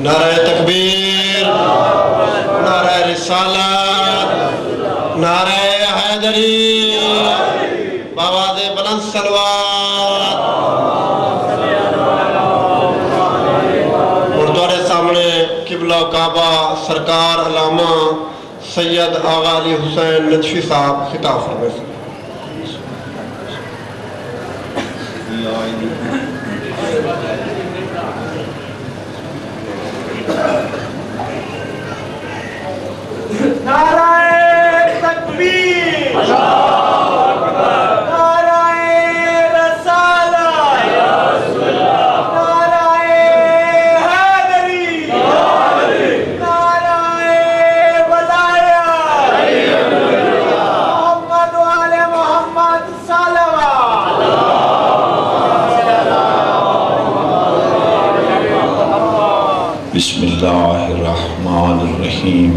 نعرہ تکبیر، نعرہ رسالت، نعرہ حیدری، بآواز بلند صلوات۔ اور تمہارے سامنے قبلہ کعبہ سرکار علامہ سید آغا علی حسین نجفی صاحب خطاب فرمائیں۔ نعرہ تکبیر، نعرہ رسالت، نعرہ حیدری، نعرہ ولایت، محمد و آل محمد صلوات۔ بسم اللہ الرحمن الرحیم۔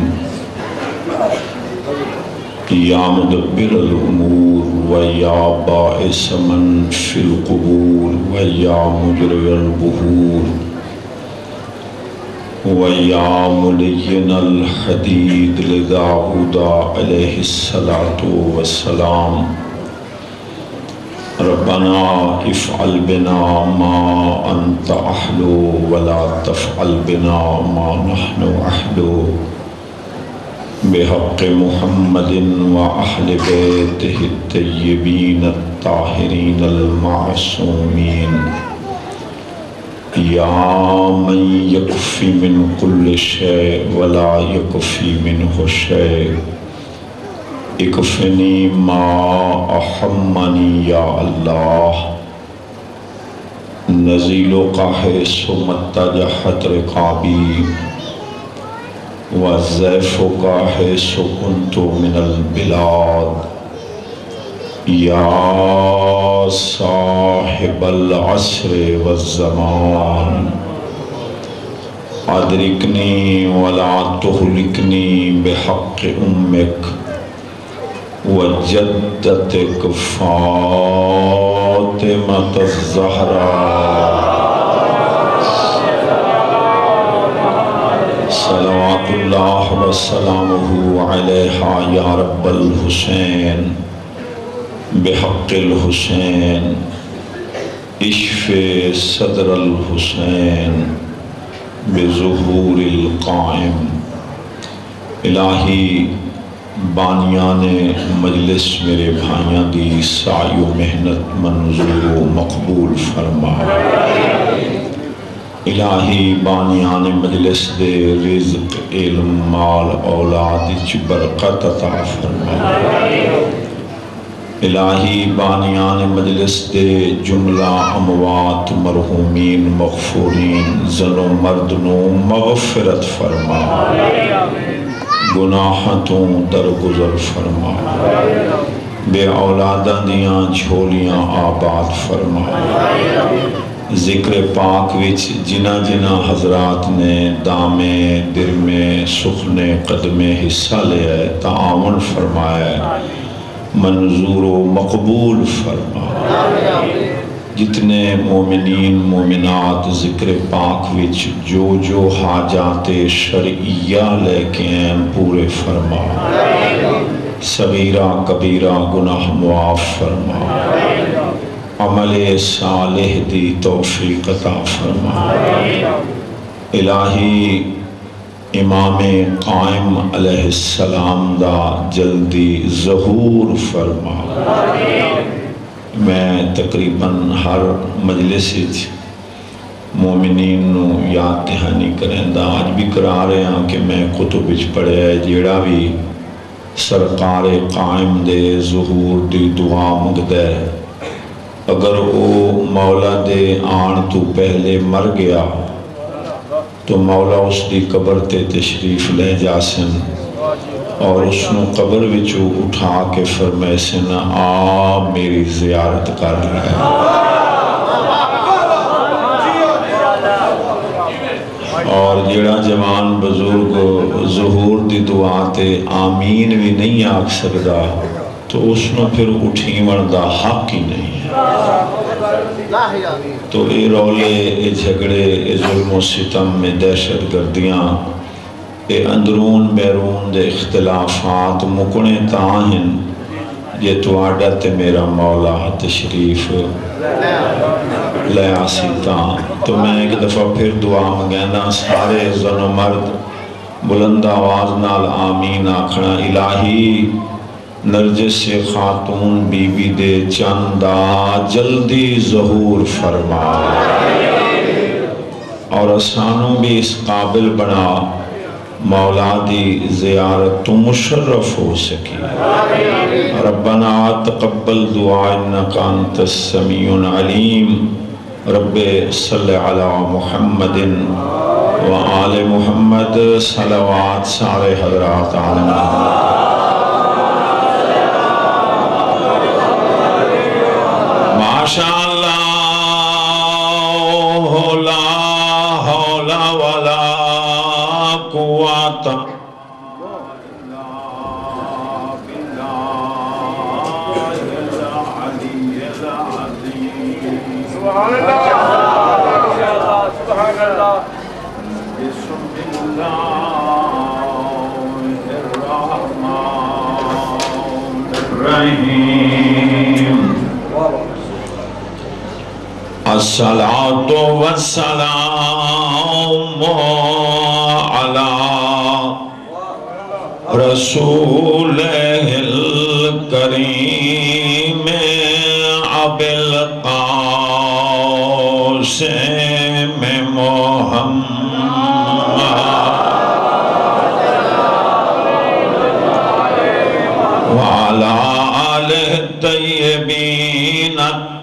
یا مدبر الامور و یا باعث من فی القبور و یا مجری البحور و یا ملین الحدید لداؤد علیہ السلام۔ ربنا افعل بنا ما انت اہلو ولا تفعل بنا ما نحن اہلو بحق محمد و اہل بیتہ الطیبین الطاہرین المعصومین۔ یا من یکفی من کل شیء ولا یکفی منہ شیء، اکفنی ما احمنی یا اللہ۔ نزیلک حیث متجہت رکابی وَالزَّيْفُكَ حَيْثُ كُنْتُ مِنَ الْبِلَادِ۔ یا صاحب العصر والزمان، ادرکنی ولا تہلکنی بحق امک وجدتک فاطمۃ الزہراء، صلوات اللہ وسلامہ علیہا یا رب الحسین، بحق الحسین اشف صدر الحسین بظہور القائم۔ الہی بانیان مجلس میرے بھائیاں دی سعی و محنت منظور و مقبول فرما۔ الہی بانیان مجلس دے رزق علم مال اولاد وچ برکت عطا فرما۔ الہی بانیان مجلس دے جملہ اموات مرحومین مغفورین زن و مرد نو مغفرت فرما، گناہتوں درگزر فرما، بے اولاداں دیاں جھولیاں آباد فرما۔ ذکر پاک وچ جنہ جنہ حضرات نے دامے درمے سخنے قدمے حصہ لیا ہے تعاون فرمایا، منظور و مقبول فرما۔ جتنے مومنین مومنات ذکر پاک وچ جو حاجات شرعیہ لے کے ہیں پورے فرما، صغیرہ کبیرہ گناہ معاف فرما، عمل صالح دی توفیق عطا فرما۔ الہی امام قائم علیہ السلام دا جلدی ظہور فرما۔ میں تقریباً ہر مجلس مومنین نو یاد دہانی کریں دا، آج بھی کرا رہے ہیں کہ میں کتب وچ پڑھے ہے جیڑا بھی سرکار قائم دے ظہور دی دعا منگدے، اگر وہ مولا دے آن تو پہلے مر گیا تو مولا اس دی قبر تے تشریف لے جاسن اور اس نو قبر وچوں اٹھا کے فرمائے سن آ میری زیارت کر رہا ہے۔ اور جڑا جوان بزرگ ظہور دی دعا تے آمین بھی نہیں آکھ سکدا تو اس نو پھر اٹھیون دا حق ہی نہیں ہے۔ تو اے رولے اے جھگڑے اے ظلم و ستم میں دہشت گردیاں اے اندرون بیرون دے اختلافات مکنے تاہن یہ تو عادت میرا مولا تشریف لے آسی تاں تو میں ایک دفعہ پھر دعا مگینا سارے زن و مرد بلند آواز نال آمین آکھنا الہی نرجس خاتون بی بی دے چندہ جلدی ظہور فرما اور اسانوں بھی اس قابل بنا مولا دی زیارت تو مشرف ہو سکی ربنا تقبل دعا انکا انت السمیع العلیم رب صلی علی محمد و آل محمد صلوات سارے حضرات آمین ماشاءاللہ لا حول ولا قوت سبحان اللہ سبحان اللہ بسم اللہ الرحمن الرحیم الصلاة والسلام على رسول الكريم أبي القاسم محمد وعلى آله الطيبين الطاهرين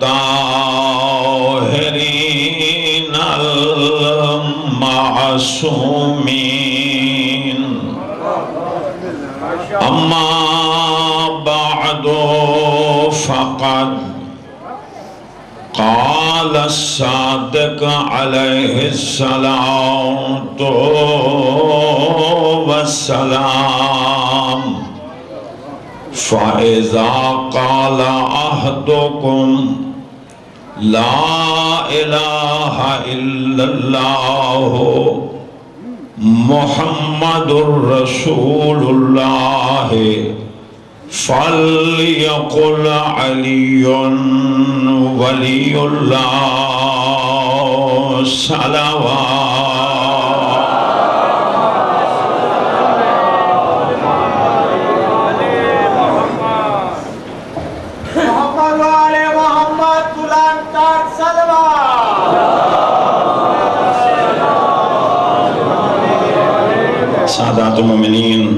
المعصومين أما بعد فقد قال الصادق عليه الصلاة والسلام فإذا قال أحدكم لا إله إلا الله محمد رسول الله فليقل علي ولي الله صلوات محمد والے محمد غلام کار صلوات سادات المومنین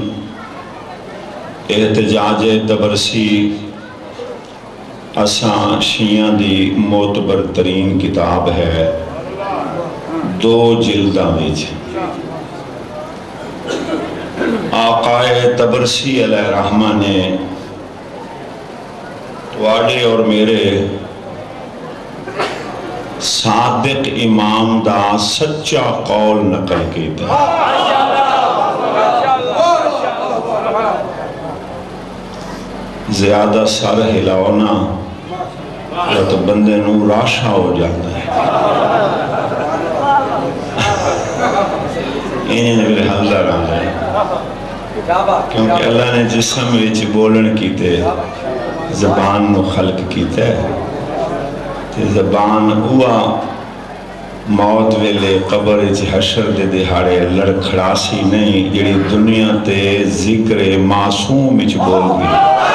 احتجاج تبرسی اساں شیعہ دی معتبر ترین کتاب ہے 2 جلداں وچ آقا تبرسی علیہ الرحمہ نے تواڈے اور میرے صادق امام دا سچا قول نقل کیتا زیادہ سر ہلاؤنا یا تو بندے نو راشا ہو جاتا ہے انہیں نے بھی حلدہ رہا ہے کیونکہ اللہ نے جسم ویچ بولن کیتے زبان نو خلق کیتے تے زبان ہوا موت ویلے قبر حشر دے دہاڑے لڑکھڑاسی نہیں جڑی دنیا تے ذکر معصوم وچ بول گئی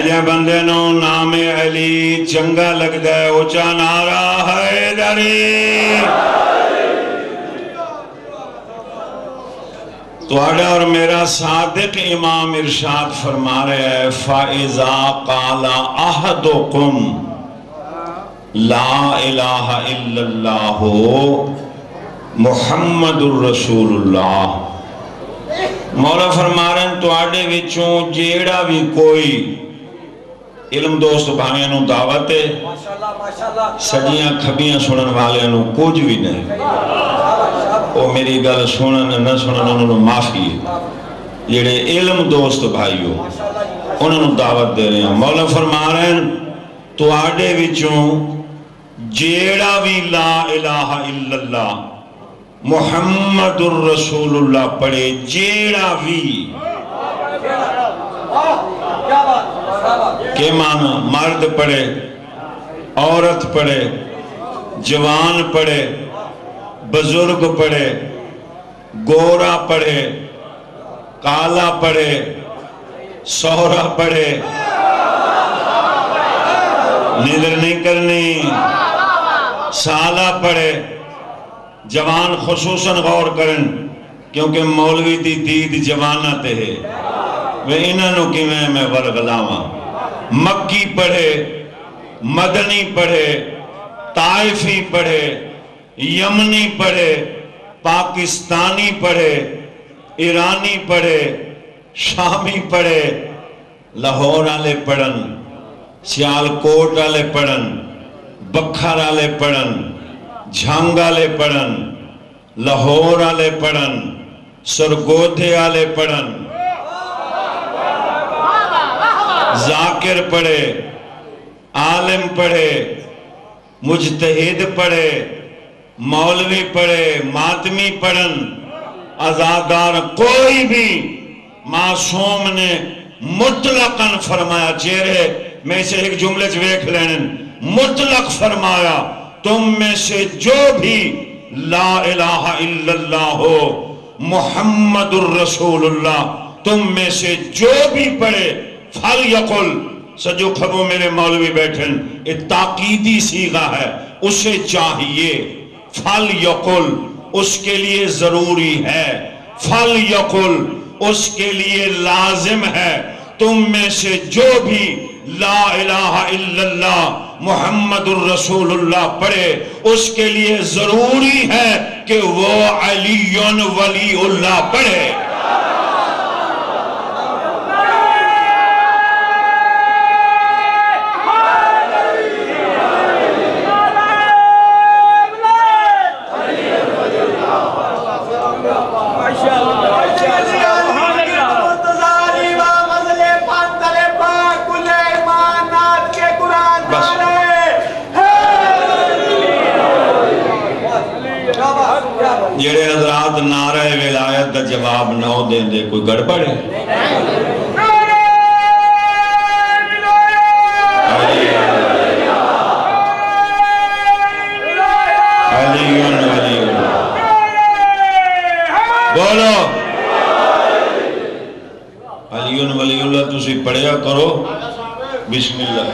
جے بندے نو نام علی چنگا لگ دے اچھا نعرہ حیدری تواڈا اور میرا صادق امام ارشاد فرما رہے ہیں فَإِذَا قَالَ أَحَدُكُمْ لَا إِلَهَ إِلَّا اللَّهُ محمد الرسول اللہ مولا فرما رہے ہیں تواڈے وچوں جیڑا بھی کوئی علم دوست بھائیاں نو دعوت ہے سجیاں کھبیاں سنن والے نو کچھ بھی نہیں وہ میری گل سنن نہ سنن انہوں معافی ہے. جڑے علم دوست بھائیو انہوں دعوت دے رہے ہیں. مولا فرما رہے ہیں تو آڈے وچوں جیڑا بھی لا الہ الا اللہ محمد الرسول اللہ پڑھے، جیڑا بھی کہ معنی مرد پڑھے، عورت پڑھے، جوان پڑھے، بزرگ پڑھے، گورا پڑھے، کالا پڑھے، سہرا پڑھے، نیدر نہیں کرنی، سالہ پڑھے. جوان خصوصاً غور کرن کیونکہ مولوی دی دید جوانہ تے ہے وہ انہوں کی میں ورغلاواں. مکی پڑھے، مدنی پڑھے، طائفی پڑھے، یمنی پڑھے، پاکستانی پڑھے، ایرانی پڑھے، شامی پڑھے، لاہور والے پڑھن، سیالکوٹ والے پڑھن، بکھر والے پڑھن، جھنگ والے پڑھن، لاہور والے پڑھن، سرگودھے والے پڑھن، ذاکر پڑھے، عالم پڑھے، مجتہد پڑھے، مولوی پڑھے، ماتمی پڑھن، ازادار، کوئی بھی معصوم نے مطلقاً فرمایا. چہرے میں سے ایک جملے ویکھ لین، مطلق فرمایا تم میں سے جو بھی لا الہ الا اللہ ہو محمد الرسول اللہ تم میں سے جو بھی پڑھے فَلْيَقُلْ. سجو کھبو میرے مولوی بیٹھن، یہ تاکیدی صیغہ ہے، اسے چاہیے. فَلْيَقُلْ اس کے لیے ضروری ہے، فَلْيَقُلْ اس کے لیے لازم ہے. تم میں سے جو بھی لا الہ الا اللہ محمد الرسول اللہ پڑھے اس کے لیے ضروری ہے کہ وہ علی ولی اللہ پڑھے. جڑے حضرات نعرہ ولایت دا جواب نہ دیں دے کوئی گڑبڑ ہے؟ علی ولی اللہ بولو. علی ولی اللہ تسی پڑھیا کرو. بسم اللہ.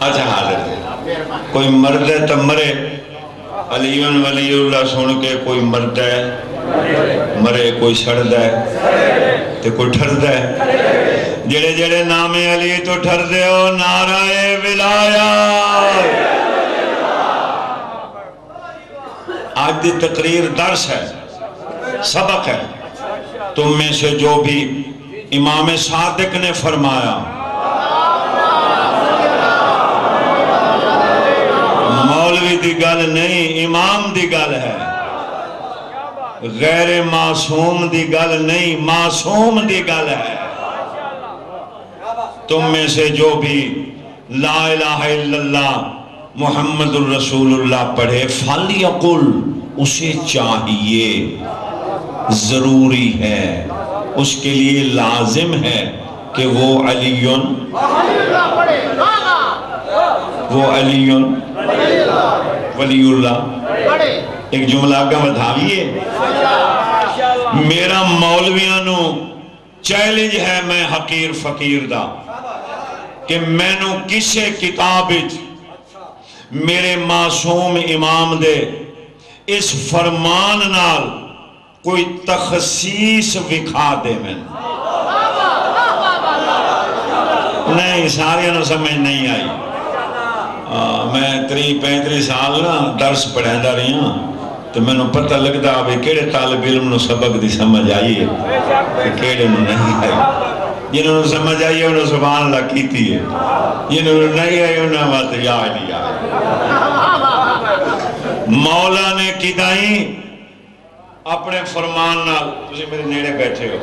اچھا حاضر ہے. کوئی مرد ہے تو مرے. علی ولی اللہ سن کے کوئی مرد ہے مرے، کوئی سڑد ہے تے کوئی ٹھرد ہے. جڑے جڑے نام علی تو ٹھر دے ہو نعرہ ولایت. آج دی تقریر درس ہے، سبق ہے. تم میں سے جو بھی امام صادق نے فرمایا مولوی دی گل نہیں، امام دی گل ہے. غیر معصوم دی گل نہیں، معصوم دی گل ہے. تم میں سے جو بھی لا الہ الا اللہ محمد الرسول اللہ پڑھے فَلْيَقُلْ اسے چاہیے، ضروری ہے، اس کے لیے لازم ہے کہ وہ علی ولی اللہ. ایک جملہ کا بدھاویے. میرا مولویاں نو چیلنج ہے میں حقیر فقیر دا کہ میں نو کسے کتاب میرے معصوم امام دے اس فرمان نال کوئی تخصیص وکھا دے. نہیں سارے نو سمجھ نہیں آئی. میں 35 سال نا درس پڑھیں دا رہی ہوں تو میں نو پتہ لگتا بھی کیڑے طالب علم نو سبق دی سمجھ آئی ہے کیڑے نو نہیں آئی. جنہوں نے سمجھ آئی ہے انہوں سبحان اللہ کیتی ہے، جنہوں نے نہیں آئی انہوں نے بات یاد نہیں آئی. مولا نے کدائیں اپنے فرمان نال، تسی میرے نیڑے بیٹھے ہو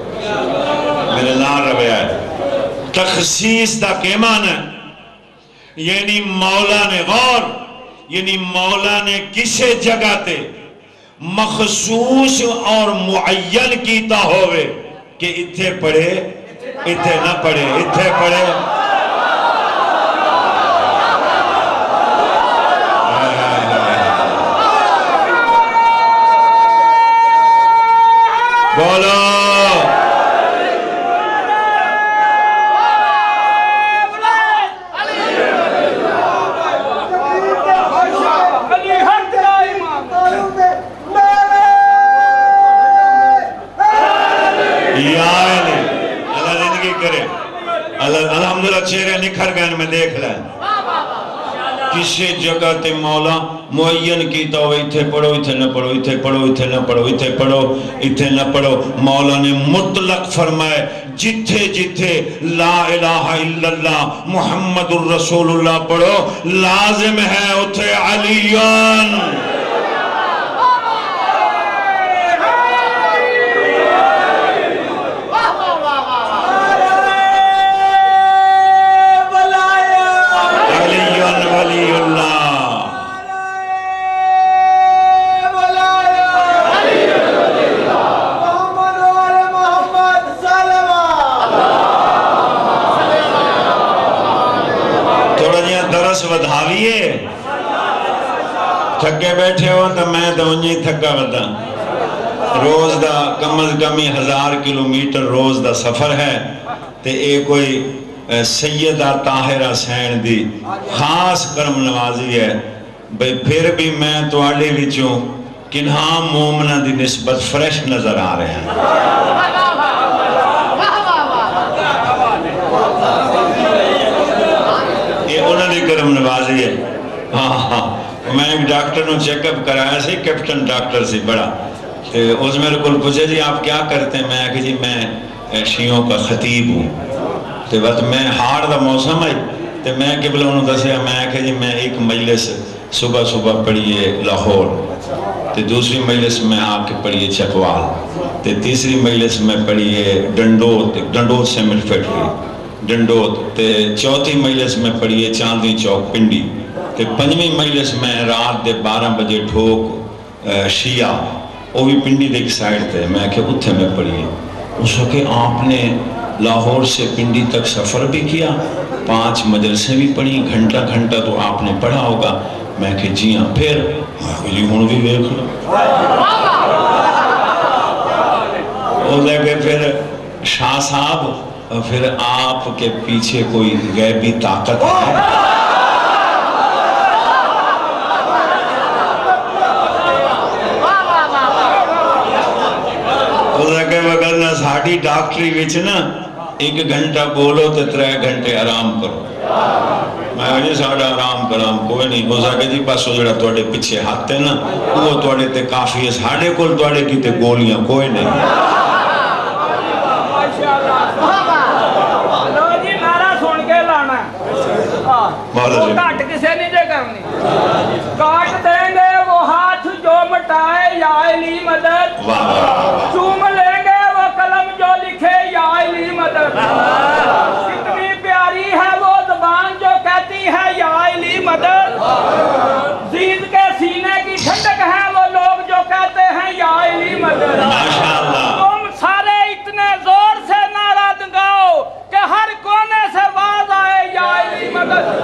میرے نال رویا ہے، تخصیص دا کے معنی ہے یعنی مولا نے غور، یعنی مولا نے کسے جگہ تے مخصوص اور معین کیتا ہوئے کہ اتھے پڑھے اتھے نہ پڑھے، اتھے پڑھے بولو الحمدللہ چہرے نکھر گئے میں دیکھ لیں کسی جگہ تے مولا معین کیتا ہو اتھے پڑھو اتھے نہ پڑھو، اتھے پڑھو اتھے نہ پڑھو، اتھے پڑھو اتھے نہ پڑھو۔ مولا نے مطلق فرمائے جتھے جتھے لا الہ الا اللہ محمد الرسول اللہ پڑھو لازم ہے اتھے علیان ودھاویے تھکے بیٹھے ہو تو میں تو انہیں تھکا بتا روز دا کم از کمی 1000 کلومیٹر روز دا سفر ہے تے اے کوئی سیدہ طاہرہ حسین دی خاص کرم نوازی ہے بھئی پھر بھی میں تو آڑے وچوں کنہاں مومنہ دی نسبت فریش نظر آ رہے ہیں کرم نوازی ہے میں ایک ڈاکٹر نو چیک اپ کرایا سی کیپٹن ڈاکٹر سی بڑا اس میرے کو پوچھے جی آپ کیا کرتے ہیں میں کہ جی میں شیعوں کا خطیب ہوں تو بات میں ہار دا موسم ہے تو میں قبلہ انہوں دسیا میں کہ جی میں ایک مجلس صبح صبح پڑھیے لاہور تو دوسری مجلس میں آ کے پڑھیے چکوال تو تیسری مجلس میں پڑھیے ڈنڈوت سیمنٹ فیکٹری ڈنڈوت تے چوتھی مجلس میں پڑھیے چاندنی چوک پنڈی تے پنجویں مجلس میں رات دے 12 بجے ٹھوک شیعہ وہ بھی پنڈی دے ایک سائڈ تے میں کہ اتھے میں پڑھیے اس وقت آپ نے لاہور سے پنڈی تک سفر بھی کیا 5 مدرسے بھی پڑھی گھنٹہ تو آپ نے پڑھا ہوگا میں کہ جی ہاں پھر جی ہوں بھی دیکھ لو وہ لگے پھر شاہ صاحب پھر آپ کے پیچھے کوئی غیبی طاقت ہے وگرنہ ساڑھی ڈاکٹری وچ نا 1 گھنٹہ بولو تو 3 گھنٹے آرام کرو میں جی ساڑھا آرام کرام کوئی نہیں ہو سکے جی بس وہ جڑا توڑے پیچھے ہاتھ ہے نا وہ توڑے تے کافی ہے ساڑھے کول توڑے کی تے گولیاں کوئی نہیں وہ کاٹ کسے نہیں دے کرنی کاٹ دیں گے وہ ہاتھ جو مٹائے یا علی مدد چوم لیں گے وہ قلم جو لکھے یا علی مدد کتنی پیاری ہے وہ زبان جو کہتی ہے یا علی مدد زید کے سینے کی ٹھنڈک ہے وہ لوگ جو کہتے ہیں یا علی مدد تم سارے اتنے زور سے نعرہ دگاؤ کہ ہر کونے سے باز آئے یا علی مدد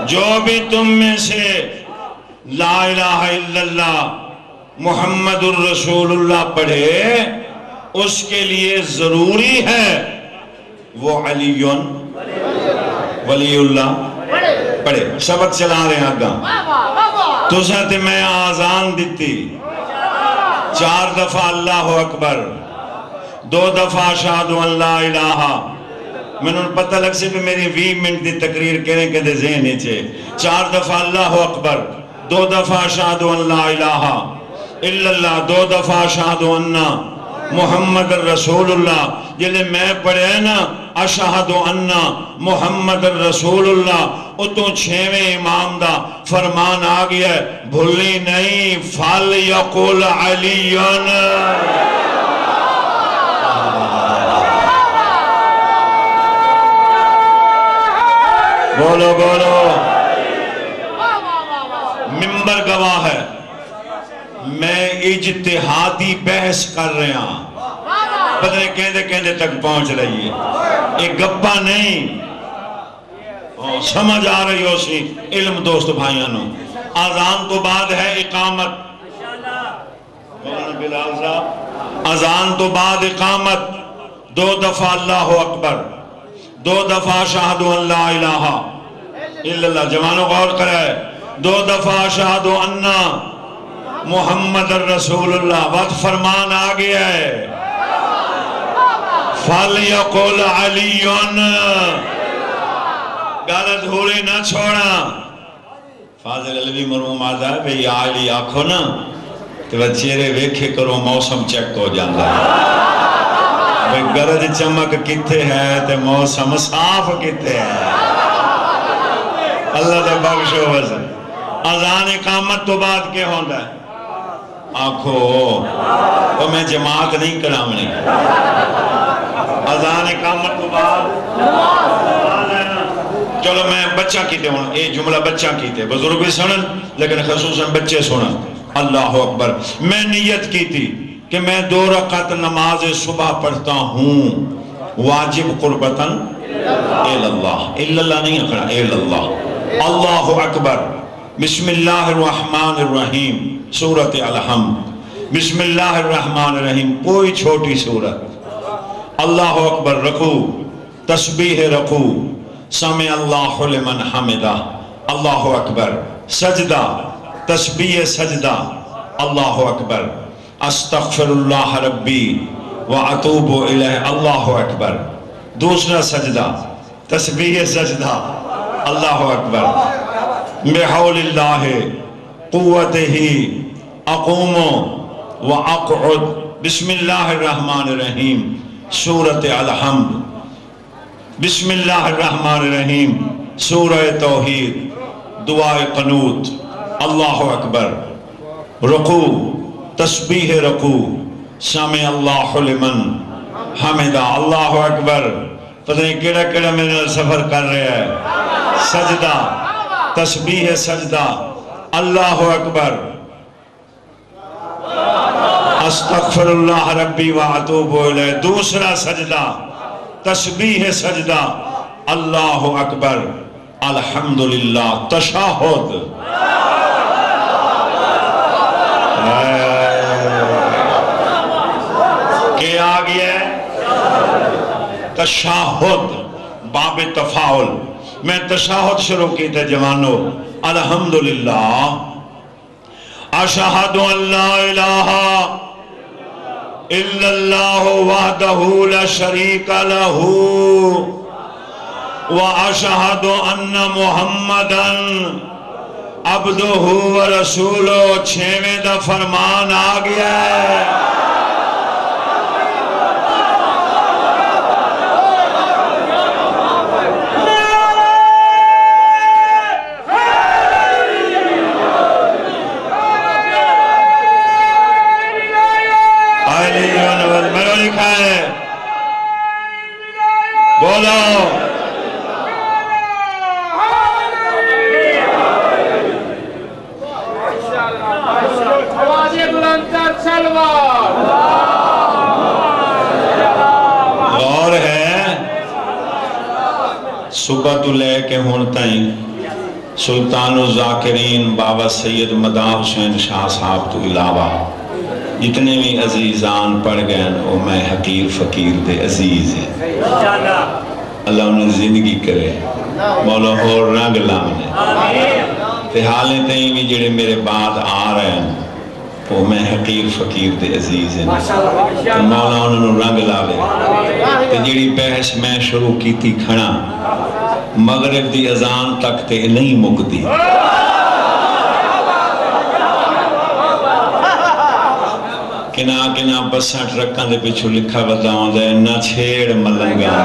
جو بھی تم میں سے لا الہ الا اللہ محمد الرسول اللہ پڑھے اس کے لیے ضروری ہے وہ علی ولی اللہ پڑھے سبق چلا رہے ہیں آگاں تو ساتھ میں آزان دیتی 4 دفعہ اللہ اکبر 2 دفعہ اشہد ان لا الہ میں نے پتہ لگ سے بھی میری 20 منٹ دی تقریر کرنے کے دے ذہنی چھے 4 دفعہ اللہ اکبر 2 دفعہ اشہد ان لا الہ الا اللہ، 2 دفعہ اشہد ان محمد رسول اللہ، جلے میں پڑھے نا اشہد ان محمد رسول اللہ، اتوں 6ویں امام دا فرمان آ گیا ہے، بھولی نہیں، فَلْيَقُلْ عَلِيٌّ۔ بولو بولو، ممبر گواہ ہے، میں اجتہادی بحث کر رہے ہیں، پتہ نہیں کہندے تک پہنچ رہی ہے، ایک گپا نہیں، سمجھ آ رہی ہو سی علم دوست بھائیانوں۔ اذان تو بعد ہے اقامت، مولانا بلال صاحب، اذان تو بعد اقامت، 2 دفعہ اللہ اکبر، 2 دفعہ اشہد ان لا الہ الا اللہ، جوانوں غور کرے، 2 دفعہ اشہد ان محمد رسول اللہ، وقت فرمان آ گیا ہے، فَلْيَقُلْ عَلِيٌّ، گالا دھولی نہ چھوڑا۔ فاضل علوی مرحوم آدھا ہے بھئی علی آنکھو نا تو وہ چہرے ویکھے کرو موسم چیک ہو جاندہ ہے، بھئی گرج چمک کتے ہے تو موسم صاف کتے ہے، اللہ دا بخشو وزن۔ اذان اقامت تو بعد کیا ہوندہ ہے؟ آنکھو وہ میں جماعت نہیں کرامنی، اذان اقامت تو بعد چلو میں بچہ کیتے ہوں، ایک جملہ بچہ کیتے، بزرگ بھی سنن لیکن خصوصاً بچے سنن۔ اللہ اکبر، میں نیت کی تھی کہ میں 2 رکعت نماز صبح پڑھتا ہوں، واجب قربتاً اللہ، اللہ نہیں اکھڑا اللہ، اللہ اکبر، بسم اللہ الرحمن الرحیم، سورۃ الحمد، بسم اللہ الرحمن الرحیم، کوئی چھوٹی سورت، اللہ اکبر، رکوع، تسبیح رکوع، سمع اللہ لمن حمدہ، اللہ اکبر، سجدہ، تسبیح سجدہ، اللہ اکبر، استغفر اللہ ربی واتوب الیہ، اللہ اکبر، دوسرا سجدہ، تسبیح سجدہ، اللہ اکبر، بحول اللہ قوتہ اقوم واقعد، بسم اللہ الرحمن الرحیم، سورۃ الحمد، بسم اللہ الرحمن الرحیم، سورہ توحید، دعائے قنوت، اللہ اکبر، رکوع، تسبیح رکوع، سمع اللہ لمن حمدہ، اللہ اکبر، پتہ نہیں کیڑا کیڑا میرے سفر کر رہا ہے، سجدہ، تسبیح سجدہ، اللہ اکبر، استغفر اللہ ربی واتوب الیہ، دوسرا سجدہ، تسبیح سجدہ، اللہ اکبر، الحمدللہ، تشہد، کیا آگیا ہے؟ تشہد، باب تفاعل، میں تشہد شروع کی تھے جوانو، الحمدللہ، اشہد ان لا الہ الا اللہ وحدہ لا شریک لہ واشہد ان محمدا عبدہ ورسولہ، 6ویں دا فرمان آ گیا ہے، بولو غور ہے، صبح تو لے کے ہون تائیں سلطان الذاکرین بابا سید مداح حسین شاہ صاحب تو علاوہ جتنے بھی عزیزان پڑھ گئے وہ میں حقیر فقیر دے عزیز ہیں، اللہ انہیں زندگی کرے، مولا اور رنگ لانے تے حالیں تئیں بھی جڑے میرے بعد آ رہے ہیں وہ میں حقیر فقیر دے عزیز ہیں، مولا انہوں رنگ لاوے تے جڑی بحث میں شروع کی تھی کھڑا مغرب دی اذان تک تے نہیں مکتی، کنا بساں ٹرکاں دے پیچھو لکھا بتاؤں دے نہ چھیڑ ملنگا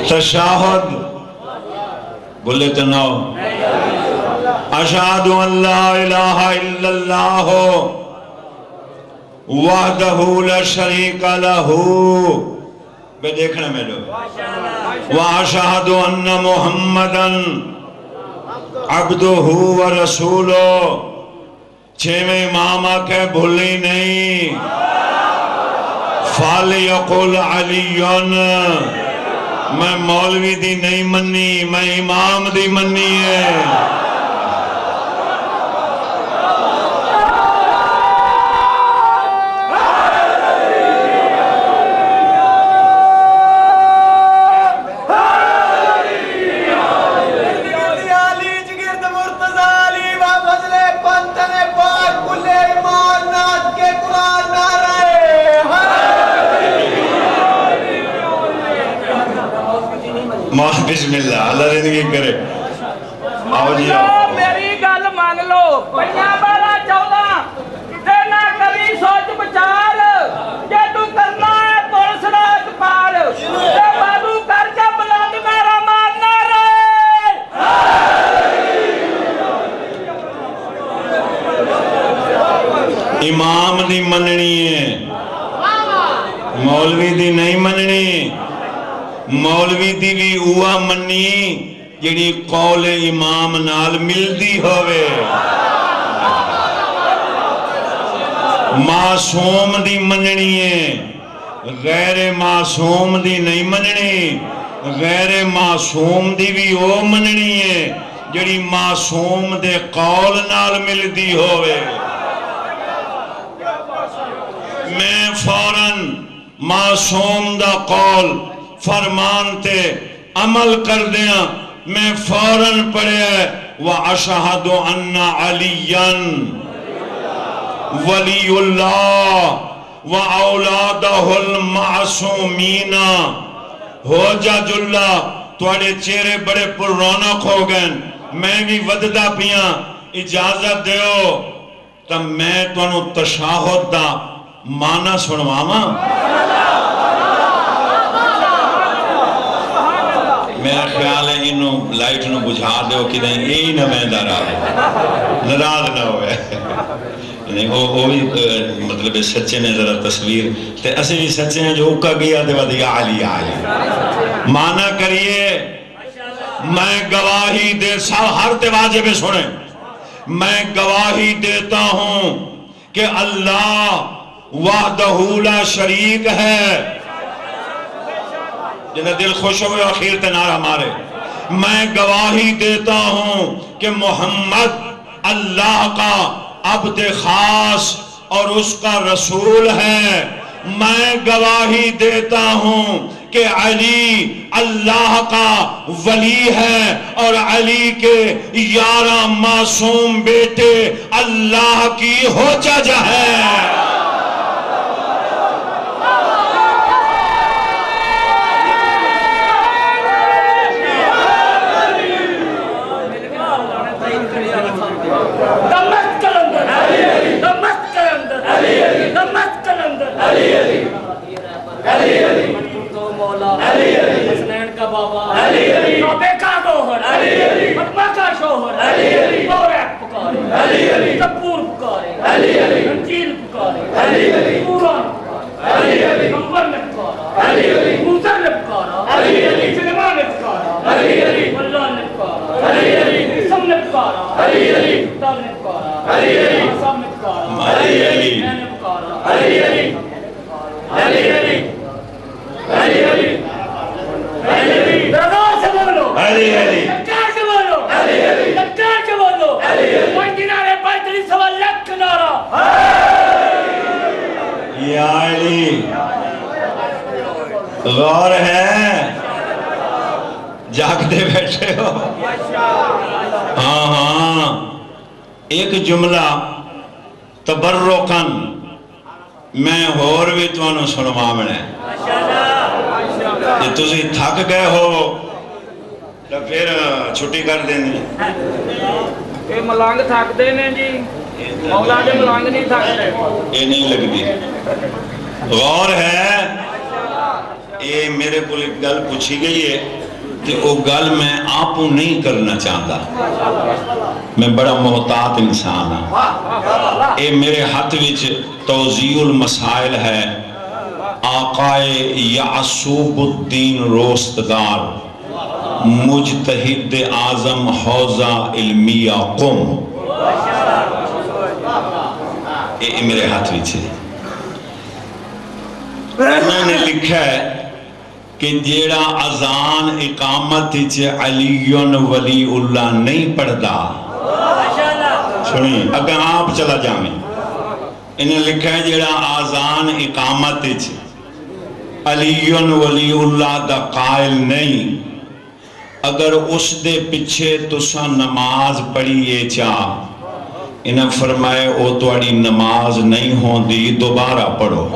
تشاہد بولے تو نو اشہد ان لا الہ الا اللہ وحدہ لا شریک لہ بے دیکھنا میں لو واشہد ان محمدًا عبدہ ورسولہ چھویں امام کے بھولی نہیں فَلْيَقُلْ عَلِيٌّ میں مولوی دی نہیں منی میں امام دی منی ہے بسم اللہ اللہ زندگی کرے آؤ جی آؤ میری گل مان لو پہیاں بالا 14 دینا کبھی سوچ بچار کہ تو کرنا ہے پولیس رات پار کہ بابو کر کے بلند میرا مارنا رہے امام دی مننی ہے مولوی دی نہیں مننی مولوی دی بھی اوہ منی جڑی قول امام نال ملدی ہوئے معصوم دی مننی ہے غیر معصوم دی نہیں مننی غیر معصوم دی بھی اوہ مننی ہے جڑی معصوم دے قول نال ملدی ہوئے میں فوراً معصوم دا قول فرمان تے عمل کر دیا میں فوراً پڑھے وَأَشْهَدُ أَنَّ عَلِيًّا وَلِيُّ اللَّهِ وَأَوْلَادَهُ الْمَعْصُومِينَ ہو جا جلہ توڑے چہرے بڑے پر رونق ہو گئے میں بھی وددہ پیاں اجازت دیو تب میں تو انہوں تشاہد دا مانا سنواما میرا خیال ہے انہوں لائٹ نو بجھا دے ہو کہ نہیں یہی نہ میں دارا ہے نراض نہ ہوئے وہ بھی مطلب سچے نے ذرا تصویر تے اسے بھی سچے ہیں جو اکا گیا دے ودی عالی عالی مانا کریے میں گواہی دے ہر تواجے میں سنیں میں گواہی دیتا ہوں کہ اللہ وحدہ لا شریک ہے جنہیں دل خوش ہوئے آخیر تنار ہمارے میں گواہی دیتا ہوں کہ محمد اللہ کا عبد خاص اور اس کا رسول ہے میں گواہی دیتا ہوں کہ علی اللہ کا ولی ہے اور علی کے 11 معصوم بیٹے اللہ کی حجج ہے حسنین کا بابا نوبے کا گوہر فتمہ کا شوہر بورک پکارے کپور پکارے انجیل پکارے قرآن پکارے نمبر نے پکارا موسیٰ نے پکارا سلیمان نے پکارا اللہ نے پکارا عیسیٰ نے پکارا کتاب نے پکارا حساب نے پکارا میں نے پکارا درگاہ سے بولو لکار سے بولو لکار سے بولو کوئی دینارے پائتری سوا لکھ نارا یا علی غور ہے جاگ دے بیٹھے ہو ہاں ایک جملہ تبرکن میں اور بھی تو انہوں سنوا منے جی تسی تھک گئے ہو تو پھر چھٹی کر دینی یہ ملنگ تھکتے ہیں جی مولا دے ملنگ نہیں تھکتے یہ نہیں لگتی غور ہے یہ میرے کو ایک گل پوچھی گئی ہے کہ وہ گل میں آپ نہیں کرنا چاہتا میں بڑا محتاط انسان ہوں یہ میرے ہاتھ وچ توضیح المسائل ہے آقائے یعصوب الدین روستدار مجتہد اعظم حوزہ علمیہ قم یہ میرے ہاتھ وچ ہے انہوں نے لکھا ہے کہ جیڑا اذان اقامت علی ولی اللہ نہیں پڑھدا سنیں اگر آپ چلا جائیں انہیں لکھا ہے جیڑا اذان اقامت علی ولی اللہ دا قائل نہیں اگر اس دے پیچھے تسا نماز پڑھیے چاہ انہیں فرمائے او تواڈی نماز نہیں ہوندی دوبارہ پڑھو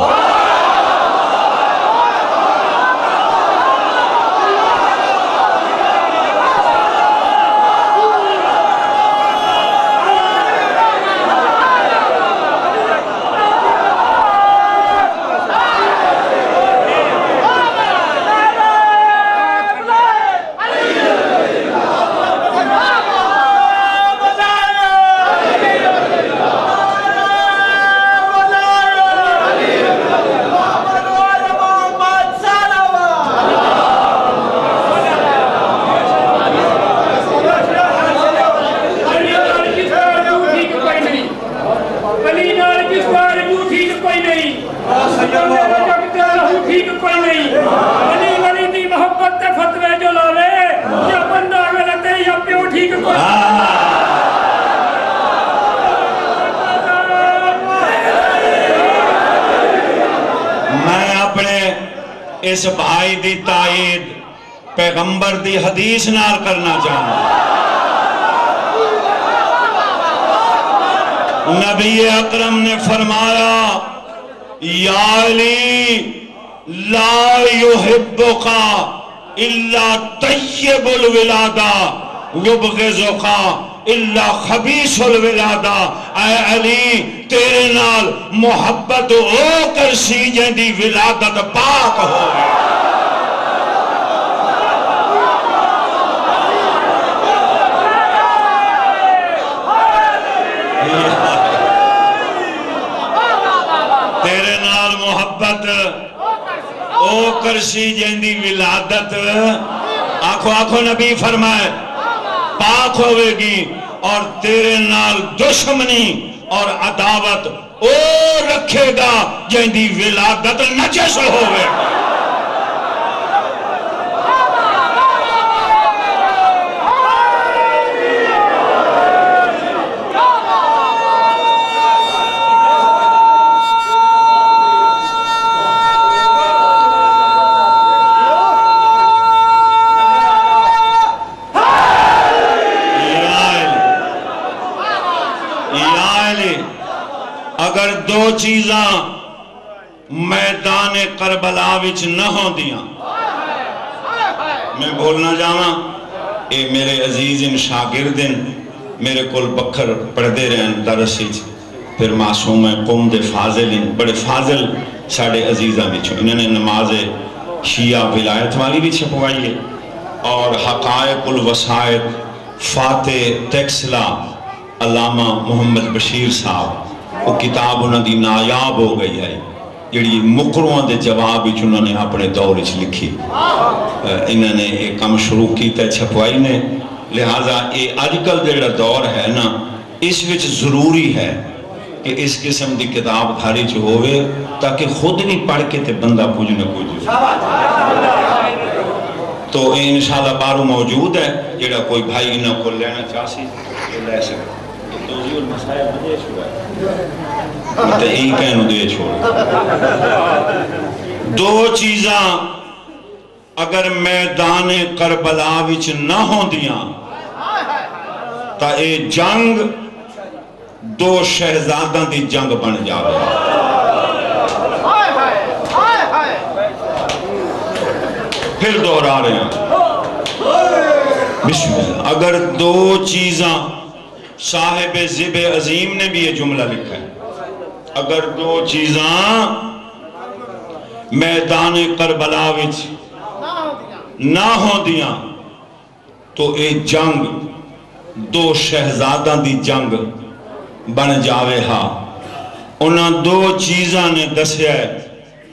اس بھائی دی تائید پیغمبر دی حدیث نال کرنا چاہنا نبی اکرم نے فرمایا یا علی لا يحبک الا طیب الولادہ یبغضک الا خبیث الولادہ اے علی تیرے نال محبت ہو کر سی جیندی ولادت پاک ہو تیرے نال محبت ہو کر سی جیندی ولادت آنکھو آنکھو نبی فرمائے پاک ہوئے گی اور تیرے نال دشمنی اور عداوت او رکھے گا جیندی ولادت نجس ہوئے اگر دو چیزاں میدان کربلا وچ نہ ہوں دیاں میں بولنا جاواں اے میرے عزیز ان شاگردن میرے کول بکھر پڑھدے رہن درسی پھر معصوم قوم دے فاضل بڑے فاضل ساڑے عزیزاں وچوں انہوں نے نماز شیعہ ولایت والی بھی چھپوائی ہے اور حقائق الوسائد فاتح تیکسلا علامہ محمد بشیر صاحب وہ کتاب انہوں دی نایاب ہو گئی ہے جڑی مقروان دے جواب ہی انہوں نے اپنے دور اچھ لکھی انہوں نے ایک کام شروع کی تے چھپوائی نے لہٰذا یہ آج کل جڑا دور ہے نا اس وچ ضروری ہے کہ اس قسم دی کتاب دھاری جو ہوئے تاکہ خود نہیں پڑھ کے تے بندہ کچھ نہ کچھ تو انشاءاللہ بارو موجود ہے جڑا کوئی بھائی نہ کو لینا چاہسی یہ لے سکتا توضیح المسائل بدے چھوڑا ہے تو ہی کہنو دے چھوڑا دو چیزاں اگر میدان کربلا وچ نہ ہوں دیاں تا اے جنگ دو شہزاداں دی جنگ بن جاوے پھر دوہرا رہے ہیں بسم اللہ. اگر دو چیزاں صاحب ذب عظیم نے بھی یہ جملہ لکھا ہے, اگر دو چیزاں میدان کربلا وچ نہ ہوں دیاں تو اے جنگ دو شہزاداں دی جنگ بن جاوے ہا. انہاں دو چیزاں نے دسیا ہے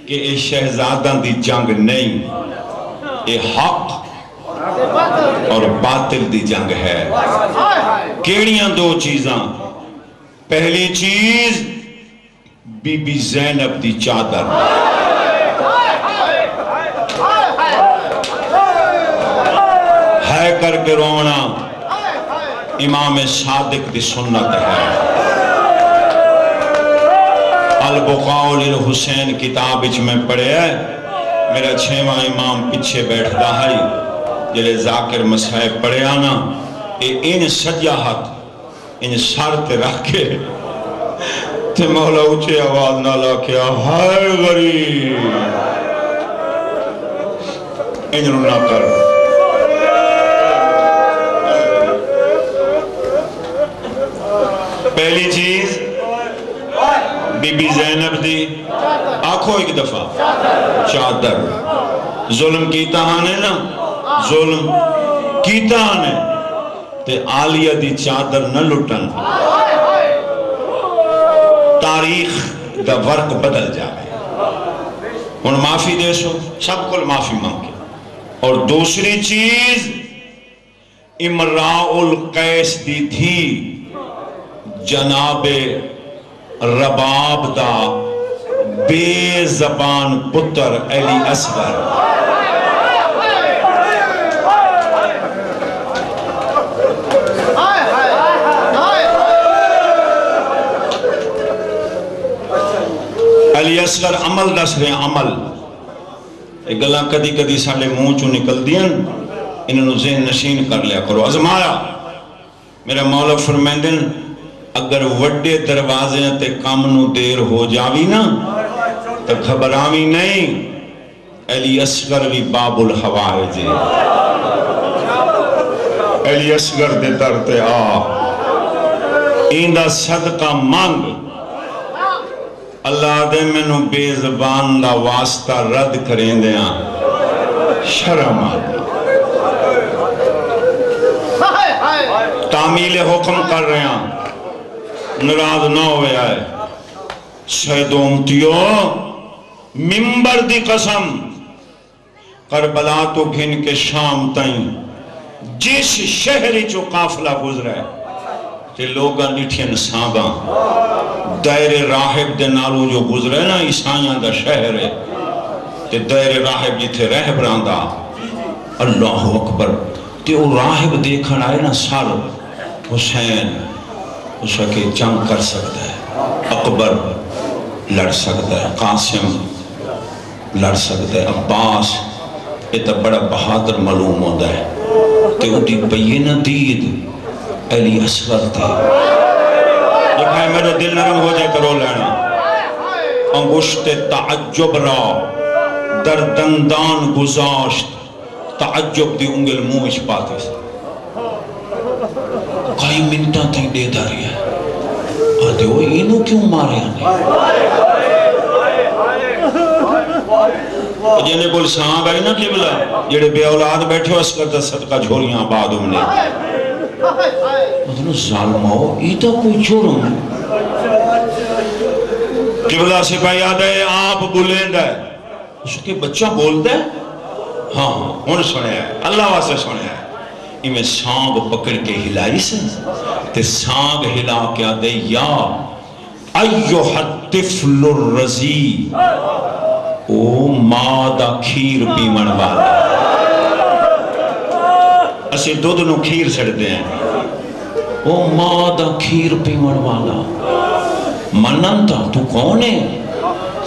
کہ اے شہزاداں دی جنگ نہیں, اے حق اور باطل دی جنگ ہے. کیڑیاں دو چیزاں؟ پہلی چیز بی بی زینب دی چادر, ہے کر کے رونا امام صادق دی سنت ہے. البقاء للحسین کتاب اچھ میں پڑھے ہے, میرا 6واں امام پیچھے بیٹھ دا ہے جلے ذاکر مسائب پڑھے آنا, ان سجا ہاتھ ان سر تے رکھ کے تے مولا اچھے آواز نہ لاکیا ہائے غریب ان نہ کر. پہلی چیز بی بی زینب دی آنکھو ایک دفعہ چادر. ظلم کیتا ہانے نا, ظلم کیتا ہانے تے عالیہ دی چادر نہ لٹن, تاریخ دا ورق بدل جائے. ان معافی دے سو, سب کل معافی مانگے. اور دوسری چیز امراء القیس دی تھی جناب رباب دا بے زبان پتر علی اصغر. علی اصغر عمل دس رہے ہیں, عمل ایک گلاں کدی کدی ساڑے منہ چوں نکل دیا, انہوں ذہن نشین کر لیا کرو. ازمایا میرا مولا فرمیندن اگر وڈے دروازے تے کام نو دیر ہو جاوی نا تو گھبراوی نہیں, علی اصغر بھی باب الحوائج, علی اصغر دے در تے آ ایندہ صدقہ مانگ, اللہ دے میں نو بے زبان دا واسطہ رد کریں دیا شرم آدھی. تعمیل حکم کر رہے ہیں, نراض نہ ہوئے آئے. شہد امتیو ممبر دی قسم کربلا تو گھن کے شام تائیں جس شہری چو قافلہ گزرے کہ لوگاں نٹھین سانگاں دائر راہب دے نالو جو گزرے نا عیسائیاں دا شہر ہے تے دائر راہب جتھے رہبران دا اللہ اکبر تے وہ راہب دیکھن آئے نا سال حسین اس کے جنگ کر سکتا ہے, اکبر لڑ سکتا ہے, قاسم لڑ سکتا ہے, عباس یہ تو بڑا بہادر معلوم ہوتا ہے. تے اٹھی بینہ دید علی اصغر تھے. لکھا ہے میرے دل نرم ہو جائے کرو لینا, انگشت تعجب را در دندان گزاشت, تعجب دی انگل منہ اچ پاتے سے کئی منٹاں تھی دے داری ہے. آدھے وہ انہوں کیوں مارے آنے جنہیں بول سانگ آئی نا قبلہ جڑے بے اولاد بیٹھے ہو اس کا صدقہ جھولیاں آباد ہم نے مطلب ظالم ہو ایتا کوئی جرم. قبلہ سپاہی آدھے آپ بلند ہے, اس کے بچہ بولتا ہے ہاں ہون سنے ہے, اللہ واسے سنے ہے. میں سانگ پکڑ کے ہلائی سے تے سانگ ہلا کے آدھے یا ایوہ الطفل الرزی, او مادہ کھیر پیمن والا. اسے دو دنوں کھیر سڑتے ہیں, او مادہ کھیر پیمن والا منن تا تو کون ہے؟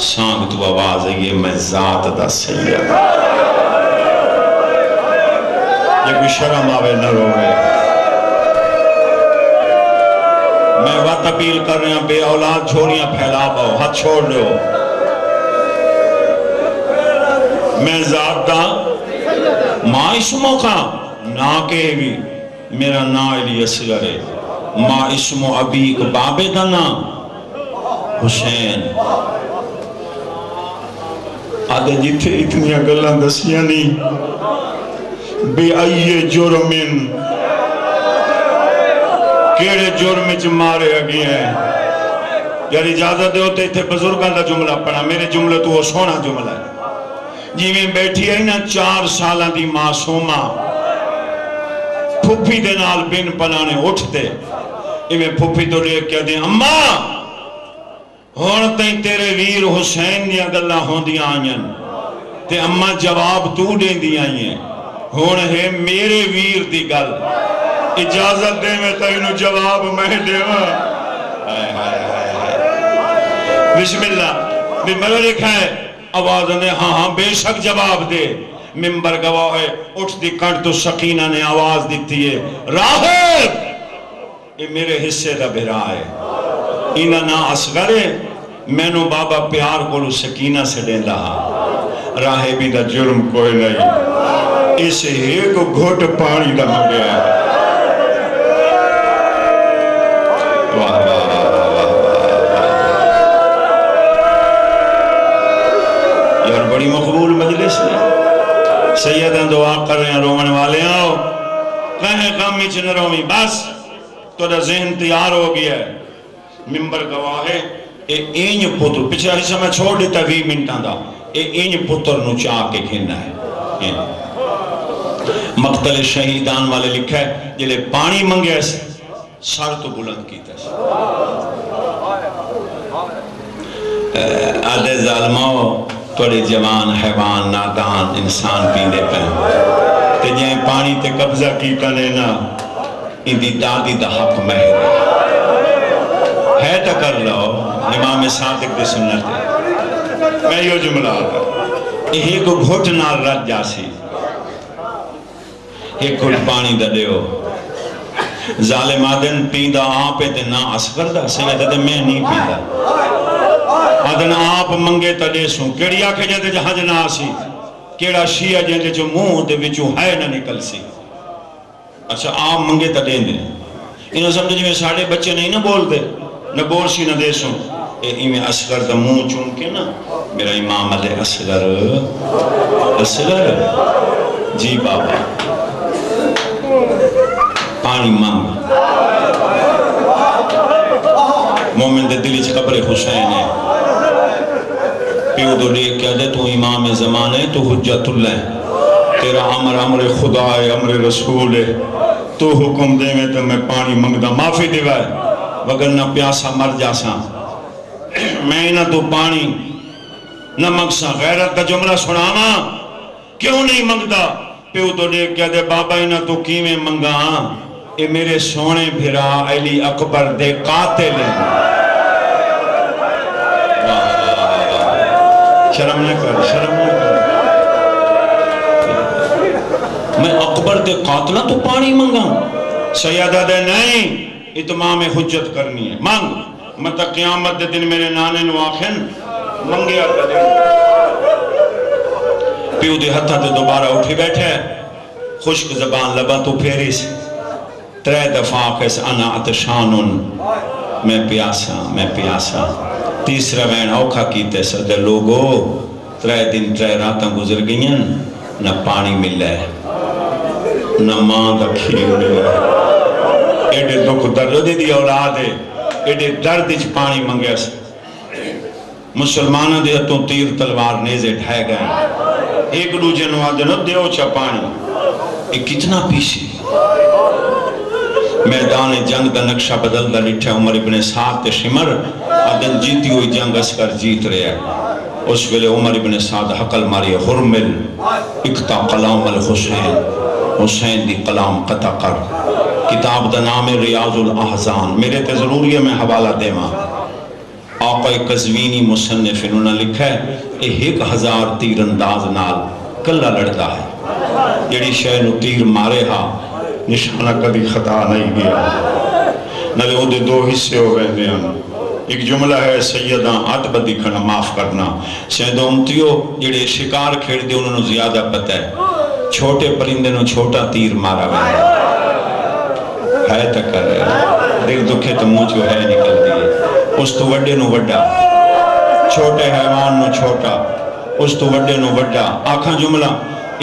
سانگ تو آواز ہے یہ میں ذات دا سید. یہ کوئی شرم آوے نہ روے. میں وقت اپیل کر رہے ہیں بے اولاد چھوڑیاں پھیلا پاؤ, ہاتھ چھوڑ لو. میں ذات دا ماں اسمو کا نا کے بھی میرا نا علی اصغر ہے ماں اسمو ابیک بابے دا نا حسین آدھے جتھے اتنی گلاں دسیاں نہیں بے آئیے جرمن کیڑے جرم چ مارے اگے ہیں یار اجازت دے ہوتے تھے بزرگاں دا جملہ پڑھا میرے جملے تو وہ سونا جملہ ہے جی میں بیٹھی ہے نا 4 سالاں دی معصومہ پھپھی دے نال بن پنانے اٹھتے میں پھپھی تو لے کیا دیں اماں ہون تائیں تیرے ویر حسین دیا گلہ ہون دیا آئین تے اماں جواب تو دیں دیا آئین ہون ہے میرے ویر دی گل اجازت دے میں تینو جواب میں دے بسم اللہ میں لکھا ہے آواز نے ہاں ہاں بے شک جواب دے ممبر گواہ ہے اٹھ دی کنٹ تو سکینہ نے آواز دیتی ہے راہب یہ میرے حصے دا بھرا ہے اینا نا اصغر ہے میں نو بابا پیار کو سکینہ سے دے رہا راہبی دا جرم کوئی نہیں اسے ایک گھوٹ پانی دا ہو گیا ہے یار بڑی مقبول مجلس ہے سیدان دعا کر رہے ہیں رومن والے آؤ کہیں کامی چنہ رومی بس تو دا ذہن تیار ہو گیا ہے ممبر گواہ ہے اے اینج پتر پچھے حصہ میں چھوڑ دیتا 20 منٹاں دا اے اینج پتر نو چاہ کے کھینا ہے مقتل شہیدان والے لکھا ہے جلے پانی منگے ایسے سر تو بلند کیتا ہے آدھے ظالماؤ توڑے جوان حیوان نادان انسان پیندے پہن تے جائیں پانی تے قبضہ کیتا لینا ان دی دادی دا حق مہر ہے تا کر لو امام صادق دے سنت ہے میں یہ جملہ آتا ایک گھٹ نال رد جاسی ایک گھٹ پانی دا دیو ظالم آدن پیندہ آپے تے نا اصغر دا سیدہ دے میں نہیں پیندہ آدن آپ منگے تا دیسوں کیڑی آکھے جاندے جہاں جنا آسی کیڑا شیعہ جاندے جو منہ دے وچو ہے نہ نکل سی اچھا آپ منگے تا دیں دے انہوں سمجھے جو میں ساڑھے بچے نہیں نہ بول دے نہ بول سی نہ دیسوں میں اصغر دا منہ چون کے نا میرا امام علیہ اصغر جی بابا پانی مانگ مومن دے دلی چھ قبر حسین ہے پیو دو لے کیا دے تو امام زمان ہے تو حجت اللہ ہے تیرا عمر خدا ہے عمر رسول ہے تو حکم دے میں تو میں پانی منگدہ معافی دیوائے وگرنہ پیاسا مر جاسا میں نہ تو پانی نہ منگسا غیرت دا جملہ سنانا کیوں نہیں منگدہ پیو تو لے کیا دے بابا نہ تو کیویں منگا اے میرے سونے بھرا علی اکبر دے قاتل ہیں شرم نہ کر میں اکبر دے قاتلہ تو پانی منگا سیدہ دے نہیں اتمام حجت کرنی ہے مانگ مطلب قیامت دے دن میرے نانے نو آخن منگیا کر دے پیو دے ہتھا دے دوبارہ اٹھی بیٹھے خشک زبان لبا تو پھیریس 3 دفعہ کیس انا اتشانن میں پیاسا تیسرا وین اوکھا کیتے سدے لوگو 3 دن 3 راتاں گزر گئیں نہ پانی ملے نہ ماں دا کھیر ملے ایڈے دکھ درد دی اولاد ہے ایڈے درد اچ پانی منگے سے مسلمانہ دے ہتوں تیر تلوار نیزے ڈھائے گئے ایک دوجے نو آدھے دیو چا پانی ایک کتنا پیسی میدان جنگ دا نقشہ بدل دا لٹھے عمر ابن سعد تے شمر آدھن جیتی ہوئی جنگ اسکر جیت رہے ہیں اس ویلے عمر ابن سعد حقل ماری حرمل اکتا قلام الحسین حسین دی قلام قطع کر کتاب دا نام ریاض الاحزان میرے تے ضروری ہے میں حوالہ دے ماں آقا قزوینی مصنف انہوں نے لکھا ہے 1000 تیر انداز نال کلہ لڑتا ہے جڑی شے نو تیر مارے ہا نشانہ کبھی خطا نہیں گیا نلے وہ دے 2 حصے ہو گئے ہیں ایک جملہ ہے سیدہ عتبہ دکھنا معاف کرنا سیدہ امتیو جڑے شکار کھیڑ دے انہوں نے زیادہ پتہ ہے چھوٹے پرندے نو چھوٹا تیر مارا وے ہے تک کر رہے دیکھ دکھے تو منہ چو ہے نکل دیئے اس تو وڈے نو وڈا چھوٹے حیوان نو چھوٹا اس تو وڈے نو وڈا آکھاں جملہ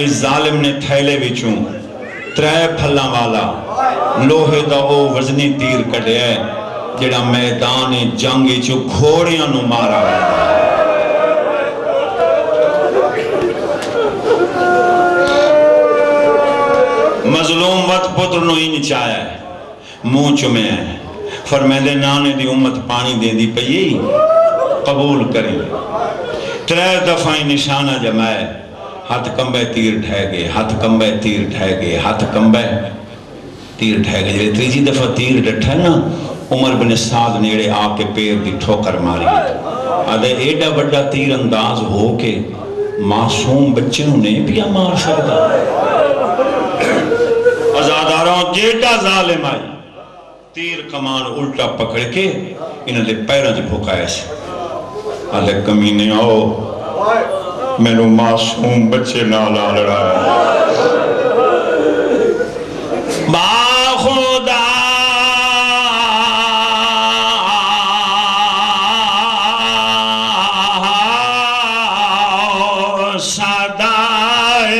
اس ظالم نے تھیلے وچوں 3 پھلاں والا لوہے دا او وزنی تیر کڑے ہے جڑا میدان جنگی چو گھوڑیاں نو مارا ہے مظلوم وقت پتر نو ہی نچایا ہے منہ چمے ہے فرمیدے نانے دی امت پانی دے دی پئی قبول کریں 3 دفعہ نشانہ جمائے ہاتھ کمبے تیر ڈھے گئے ہاتھ کمبے تیر ڈھے گئے ہاتھ کمبے تیر ڈھے گئے جب تیجی دفعہ تیر ڈٹھا نا عمر بن سعد نیڑے آ کے پیر دی ٹھوکر ماری آدھے ایڈا بڑا تیر انداز ہو کے معصوم بچے انہیں بھی مار سکتا ازاداروں جیٹا ظالم آئی تیر کمان الٹا پکڑ کے انہیں دے پیرہ جب بھوکائے سے آدھے کمینے آؤ میں نو معصوم بچے نالا لڑا ہے با خدا صدائے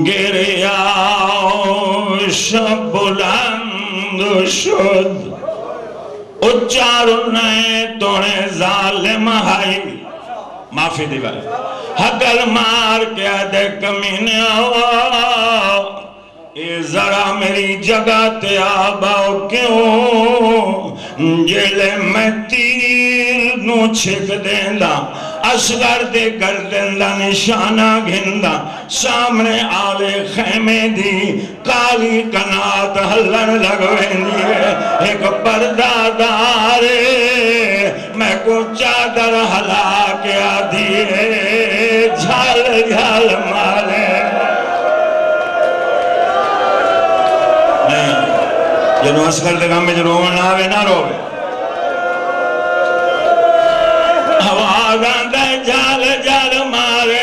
گریا شب بلند شد اچارو نئے توڑے ظالم ہائی معافی دیوائی حقل مار کیا دے کمینے آوا اے ذرا میری جگہ تے آباؤ کیوں جیلے میں تیر نو چھک دیندہ اصغر دے گردندہ نشانہ گھندہ سامنے آلے خیمے دی کالی کنات ہلن لگویں دیئے ایک پردہ دارے میں کو چادر ہلا کے آدھیے جھال جھال مارے نہیں جنہوں اصغر دے گم میں جو رومن آوے نہ روے آوازاں دے جال جال مارے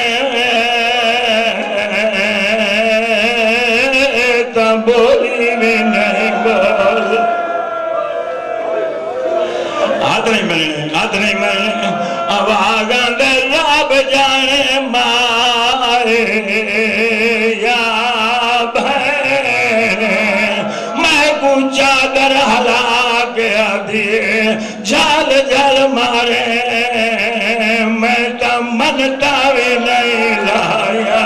تا بولی بھی نہیں بول ہاتھ نہیں ملنے آوازاں دے رب جانے مارے یا بھین میں کو چادر ہلا کے آدھیے جال جال مارے میں تمنتا بھی نہیں لایا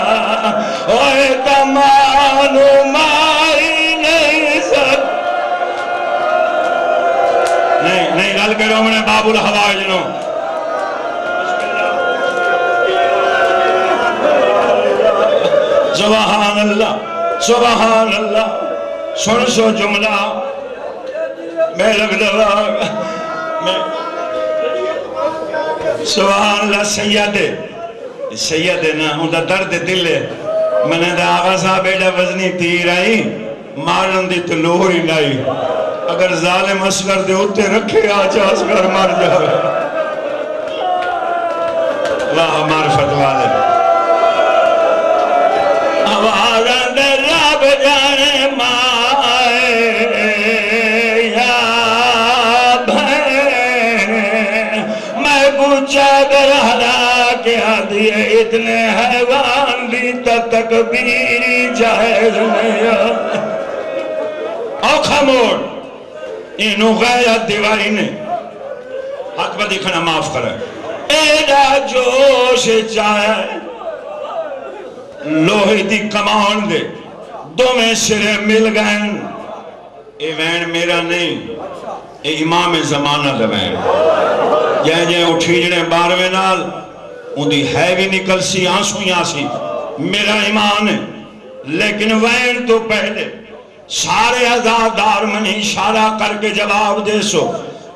اوہ تمانو ماری نہیں سک نہیں گل کرو میں نے باب الحوائی جنہوں سبحان اللہ سبحان اللہ سن سو جملہ میں لگ دلہ سبحان اللہ سید نا ان دا درد دل ہے میں نے دا آغا صاحب ایڈا وزنی تیر آئی مارن دی تلوہ ہی نائی اگر ظالم اصغر دے ہوتے رکھے آج اصغر مار جاوے اللہ معرفت والے آوازاں دے رب جانے مائے یا بھین میں کو چادر ہلا کے آدھیے اتنے حیوان دی تکبیری جائز نہیں او خمور انہوں غیرت دیوائی نے حق با دیکھنا معاف کرے ایڈا جوش چاہے لوہی دی کمان دے دو میں سرے مل گئے اے وین میرا نہیں اے امام زمانہ دے وین جائیں اٹھی جنے باروے نال ان دی ہے بھی نکل سی آنسوں یاسی میرا ایمان ہے لیکن وین تو پہلے سارے عزادار منی اشارہ کر کے جواب دے سو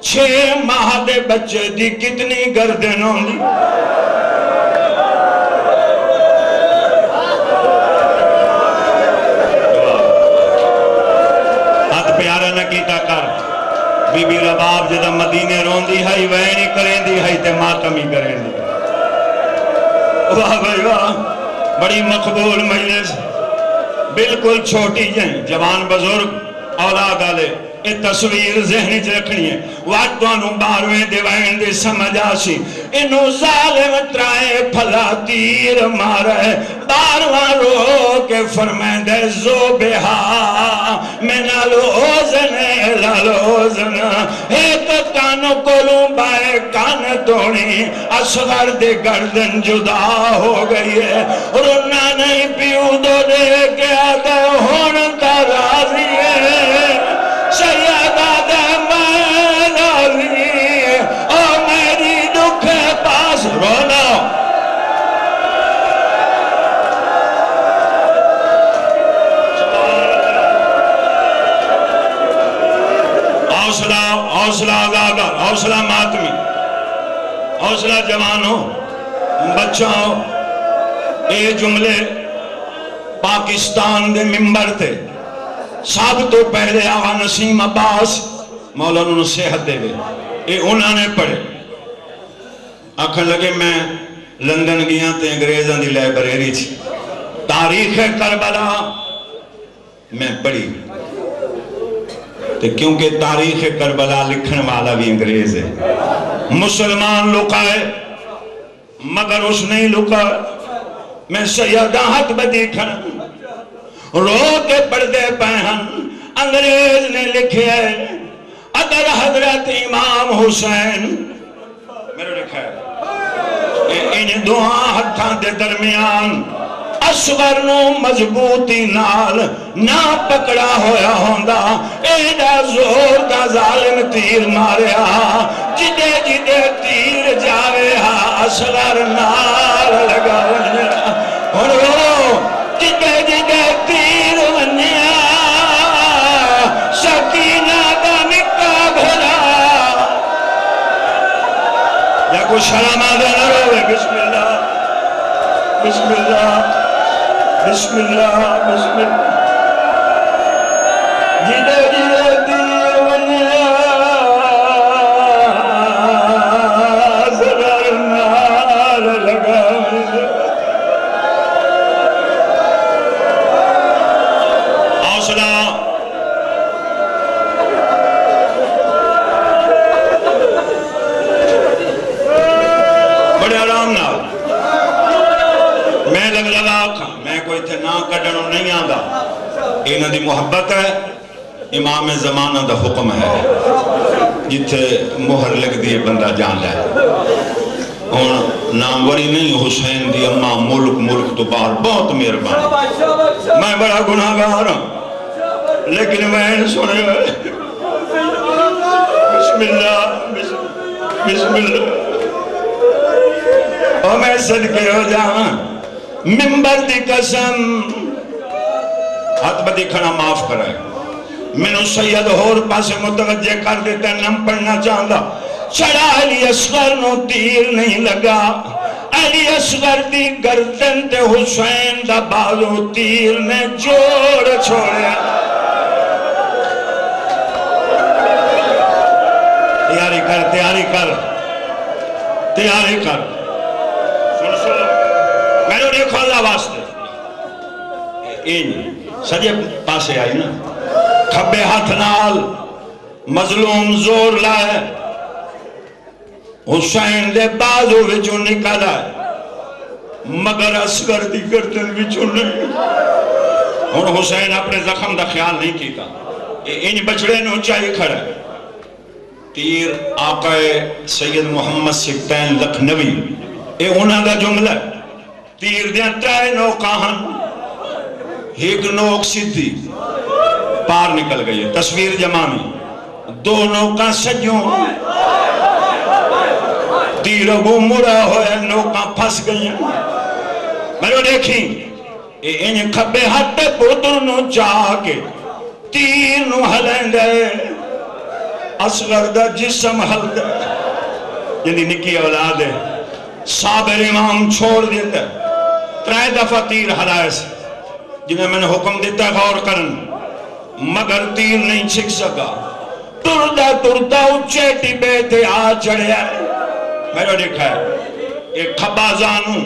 6 ماہ دے بچے دی کتنی گردنوں دی ہاتھ پیارا نہ کیتا کر بی بی رباب جدہ مدینے رون دی ہے وینی کریں دی ہے تے ماتمی کریں دی واہ بھائی واہ، بڑی مقبول مجلس، بالکل چھوٹی جائیں جوان بزرگ اولاد آلے یہ تصویر ذہنی چ رکھنی ہے، واتوانو بارویں دیوائن دی سمجھ آسی، انہوں ظالم ترائے پھلا تیر مارے، باروان رو کے فرمائیں دے زوبہا میں نالوزن لالوزن، ایک کانو کولوں بائے کان توڑی، اصغر دے گردن جدا ہو گئی ہے، رونا نہیں پیو دو دے کے آدھے ہون تا راضی ہے، سیدہ دے میں راضی، او میری دکھ پاس رونا حوصلہ آزادار، حوصلہ ماتمی، حوصلہ جوانوں بچوں، اے جملے پاکستان دے ممبر تھے، سب تو پہلے آغا نسیم عباس مولانا نصیحت دے گئے، اے انہوں نے پڑھے، آکھن لگے میں لندن گیا تے انگریزاں دی لائبریری تھی، تاریخ کربلا میں پڑھی، کیونکہ تاریخ کربلا لکھن والا بھی انگریز ہے، مسلمان لکھائے مگر اس نہیں لکھا، میں سیدہ ہاتھ بدی کھن رو کے پردے پہن، انگریز نے لکھے اگر حضرت امام حسین میرے لکھا ہے ان دعا ہتھاں دے درمیان اصغر نو مضبوطی نال نہ پکڑا ہویا ہوندہ، ایڈا زور دا ظالم تیر ماریا، جدے جدے تیر جاوے ہاں اصغر نال لگا ونیا، اور وہ جدے جدے تیر ونیا، سکینہ دا نکا بھلا، یا کوئی شرم آدھے نہ روے، بسم اللہ بسم اللہ بسم اللہ بسم اللہ، جدے جدے تیر ونیا زرار نال لگا حوصلہ بڑے آرام نال میں لگ لگا میں کوئی تھے نہ کٹنوں نہیں آدھا، انہاں دی محبت ہے، امام زمانہ دا حکم ہے، جتھے مہر لگ دیئے بندہ جان لائے، اور ناموری نہیں حسین دی اماں ملک تو باہر بہت مہربان، میں بڑا گناہگار ہوں لیکن میں سنے بسم اللہ بسم اللہ، اور میں صدقے ہو جاؤں ممبر دی قسم، ہاتھ بدی کھنا معاف کرائے، میں نے سید ہور پاسے متوجہ کر دیتا نم پڑھنا چاہتا، چڑھا علی اصغر نو تیر نہیں لگا، علی اصغر دی گردن تے حسین دا بازو تیر نے جوڑ چھوڑیا، تیاری کر تیاری کر تیاری کر، میں نے دیکھو اللہ واسطے این سجے پاسے آئی نا، کھبے ہاتھ نال مظلوم زور لائے، حسین دے بازو وچوں نکل آئے مگر اصغر دی گردن وچوں نہیں، اور حسین اپنے زخم دا خیال نہیں کیتا، ان بچڑے نے اونچائی کھڑا، تیر آقا سید محمد سکتین لکھنوی، اے انہاں دا جملہ ہے، تیر دیاں ترائے نوکاہن، ایک نوک سیدھی پار نکل گئی ہے، تصویر جمانی، دو نوکاں سجوں تیر اگو مڑا ہوئے نوکاں پھس گئی ہیں، میں نے دیکھی انہیں کھبے ہاتھ پتر نو چاہ کے تیر نو ہلیں گے، اصغر دا جسم ہل دے، یعنی نکی اولاد ہے، صابر امام چھوڑ دیتا ہے، ترائے دفعہ تیر ہلائے سے، جنہیں میں نے حکم دیتا ہے غور کرن، مگر تیر نہیں چھک سکا، تردہ اچھے ٹبے تھے آ چڑھے آئے، میں نے دیکھا ہے ایک کھبا زانو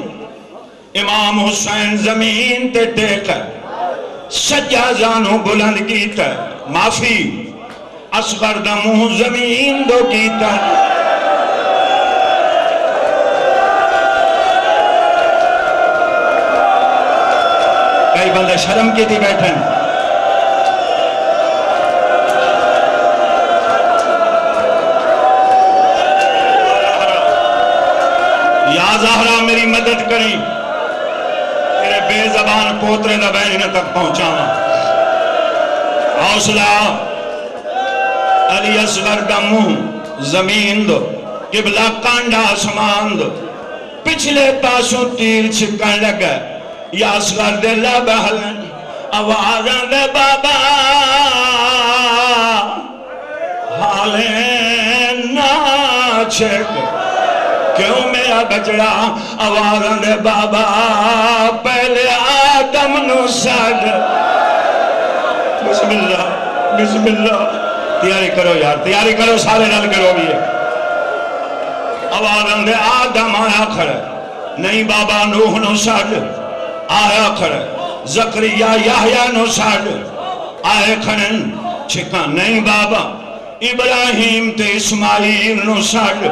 امام حسین زمین تے ٹیک ہے سجا زانو بلند کیتا ہے معافی اصغر دا منہ زمین دو کیتا ہے کئی بندے شرم کی تھی بیٹھیں یا زہرا میری مدد کریں تیرے بے زبان پوترے دا بینہ تک پہنچانا حوصلہ علی اصغر دا منہ زمین دو قبلہ کانڈا آسمان دو پچھلے پاسوں تیر چھکن لگا یا اصغر دے لبہلن آوازاں دے بابا حالیں نا چھک کیوں میرا بچڑا آوازاں دے بابا پہلے آدم نو ساڈ بسم اللہ بسم اللہ تیاری کرو یار تیاری کرو سارے نال کرو بھی ہے آوازاں دے آدم آیا کھڑے نہیں بابا نوح نو ساڈ آیا کھڑے زکریا یحییٰ نو ساڈ آئے کھڑن چھکا نہیں بابا ابراہیم تے اسماعیل نو ساڈ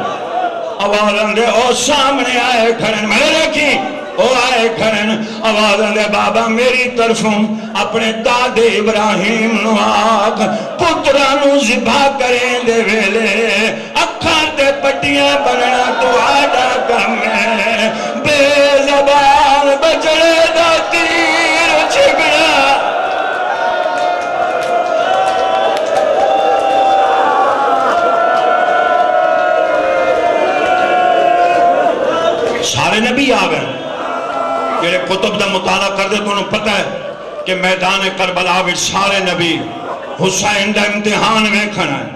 آوازاں دے او سامنے آئے کھڑن میں دیکھی او آئے کھڑن آوازاں دے بابا میری طرفوں اپنے دادے ابراہیم نو آگ پترانو ذبح کریں دے ویلے اکھاں تے پٹیاں بننا تو آڈا کم ہے بے زبان بچڑے دا تیر چھگڑا سارے نبی آ گئے جڑے کتب دا مطالعہ کر دے تو انہوں پتہ ہے کہ میدان کربلا وچ سارے نبی حسین دا امتحان میں کھڑا ہے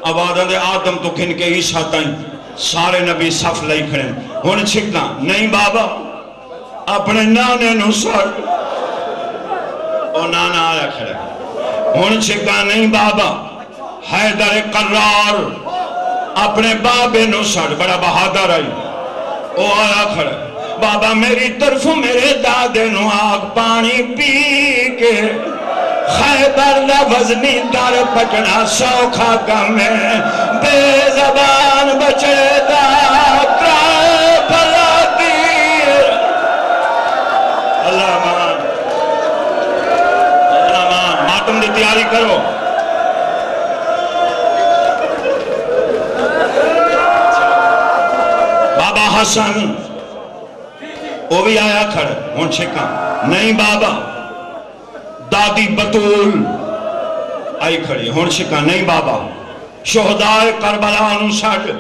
آوازاں دے آدم تو کھن کے عیسیٰ تائیں سارے نبی صف لئی کھڑے ہن چھکنا نہیں بابا اپنے نانے نو ساڈ او نانا آیا کھڑے ہن چھکنا نہیں بابا حیدر قرار اپنے بابے نو ساڈ بڑا بہادر آئی او آیا کھڑے بابا میری طرف میرے دادے نو آگ پانی پی کے خیبر دا وزنی در پٹنا سوکھا کم ہے بے زبان بچڑے دا کرائے بھلا دیر اللہ مان ماتم دی تیاری کرو بابا حسن وہ بھی آیا کھڑے ہون چھکا نہیں بابا دادی بطول آئی کھڑی ہون چھکا نہیں بابا شہداء کربلا نو ساڈ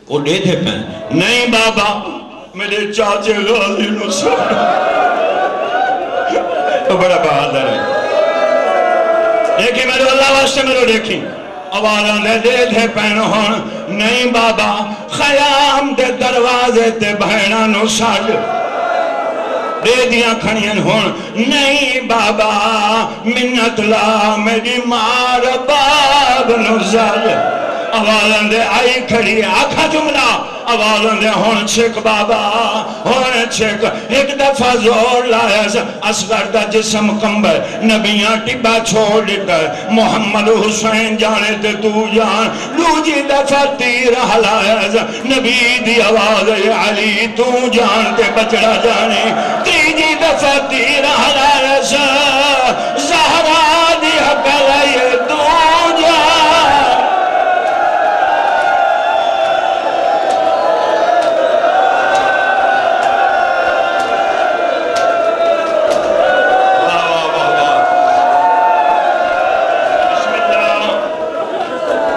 وہ دے دے پہن نہیں بابا میرے چاچے غازی نو ساڈ تو بڑا بہادر ہے دیکھی میرے اللہ واسطے میرے دیکھی آوازاں دے دے پہن ہون نہیں بابا خیام دے دروازے تے بہنا نو ساڈ دے دیاں کھڑیاں ہون نہیں بابا منت لا میری مار باب نو ساڈ آوازاں دے آئی کھڑی آکھا جملہ آوازاں دے ہون چھک بابا ہون چھک ایک دفعہ زور لائے اصغر دا جسم کمبر نبیاں ٹبا چھوڑ دیتا ہے محمد حسین جانے تے تو جان دوجی دفعہ تیر ہلائے نبی دی آواز علی تو جان تے بچڑا جانے تیجی دفعہ تیر ہلائے زہرا دی حق لائے تو جان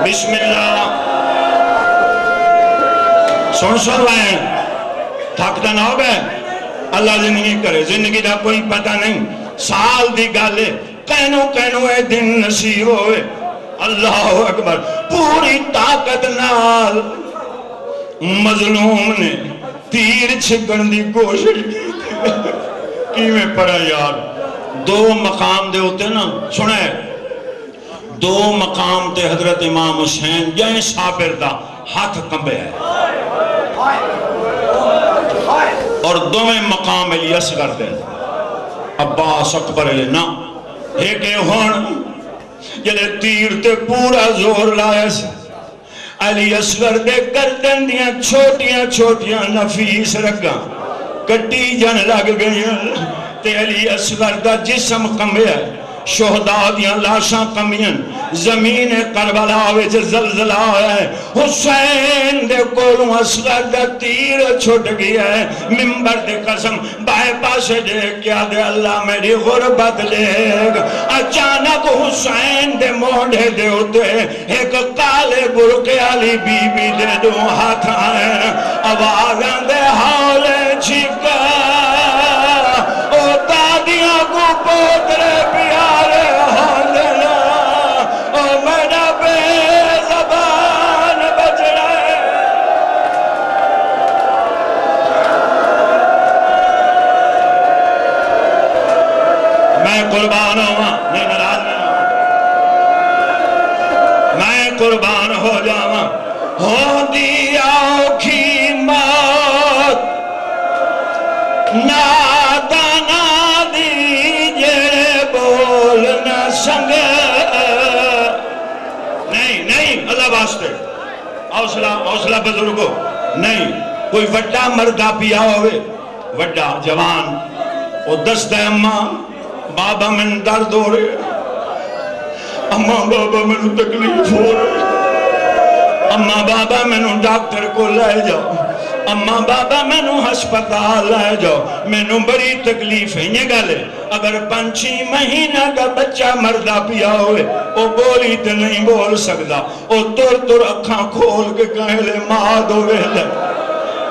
بسم اللہ سن رہے ہیں تھکتا نہ ہو گئے اللہ زندگی کرے زندگی دا کوئی پتہ نہیں سال دی گالے کہنو اے دن نصیب ہوئے اللہ اکبر پوری طاقت نال مظلوم نے تیر چھکن دی کوشش کی میں پڑھا یار دو مقام دے ہوتے نا سنے دو مقام تے حضرت امام حسین جائیں صابر دا ہاتھ کمبے ہے اور دویں مقام علی اصغر دے عباس اکبر علی نا ایک ہون جلے تیر تے پورا زور لائے سے علی اصغر دے گردن دیاں چھوٹیاں چھوٹیاں نفیس رگاں کٹی جن لگ گئی تے علی اصغر دا جسم کمیا شہداء دیاں لاشاں کمیاں زمین کربلا وچ زلزلہ ہویا ہے حسین دے کولوں اصغر دا تیر چھٹ گیا ہے منبر دے قسم بائے پاسے دے کیا دے اللہ میری غربت لے اچانک حسین دے موڑے دے ہوتے ایک کالے برقے علی بی بی دے دو ہاتھ آئے آوازاں دے ہولے چھکا او دادیاں کو پوترے پیارے ہوندنا او میرا بے زبان بچ رہے میں قربان ہوا نہیں ناراض نہیں ہوا میں قربان ہو جاواں ہو دیا اوکھی موت نادانا دی جڑے بول نہ سنگ نہیں اللہ واسطے حوصلہ بزرگو نہیں کوئی وڈا مردہ پیا ہوئے وڈا جوان وہ دست ہے اماں بابا میں درد ہو رہے اماں بابا میں تکلیف ہو رہے اماں بابا میں ڈاکٹر کو لے جاؤ اماں بابا میں ہسپتال لے جاؤ میں بڑی تکلیف ہے یہ گلے اگر 5 مہینہ کا بچہ مردہ پیا ہوئے وہ بولی تو نہیں بول سکتا وہ تر اکھاں کھول کے کہیں لے ماں دو ویلے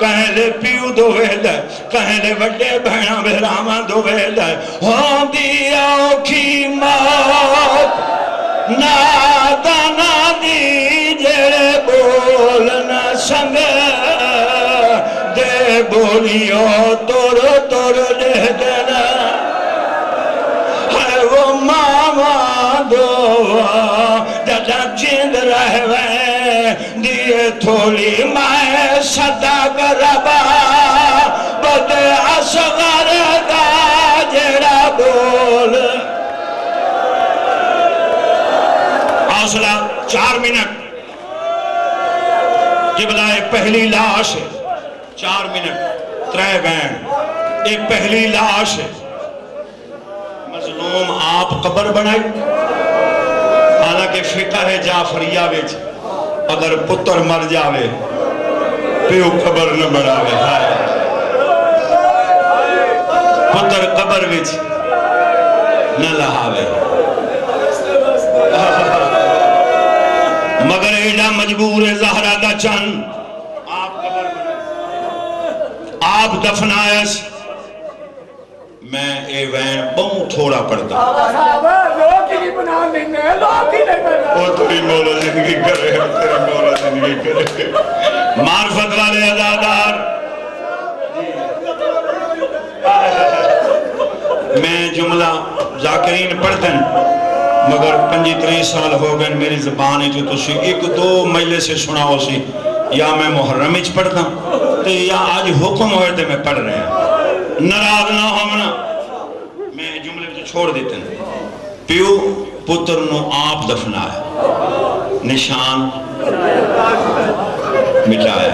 کہیں لے پیو دو ویلے کہیں لے وڈے بہنہ بہراما دو ویلے ہوں دیا اوکھی موت نادانا دی جڑے بول نہ سنگ دے بولیو تور دے دینا ہے وہ ماما دعا جدا جند رہوے دیئے تھوڑی مائے صدق ربا بدے اصغر دا جڑا بول حوصلہ 4 منٹ قبلہ پہلی لاش ہے 4 منٹ 3 بین ایک پہلی لاش ہے مظلوم آپ قبر بنائی حالانکہ فقہ ہے جعفریہ ویچ اگر پتر مر جاوے پیو قبر نہ بناوے پتر قبر ویچ نہ لہاوے مگر ایڈا مجبور زہرہ دا چند آپ قبر بنائے آپ دفنائیس میں اے وین بہت تھوڑا پڑتا لوگ ہی بنا دینے لوگ ہی نہیں بنا وہ تیری مولا زندگی کرے تیری مولا زندگی کرے معرفت والے عزادار میں جملہ ذاکرین پڑھتن مگر 35 سال ہو گئے میری زبان ہے جو تسی 1-2 مجلے سے سناؤ سی یا میں محرم اچ پڑھتا تو یا آج حکم ہوئے تھے میں پڑھ رہے ہیں ناراض نہ ہونا میں جملے تو چھوڑ دیتے ہیں پیو پتر نو آپ دفنایا نشان مٹایا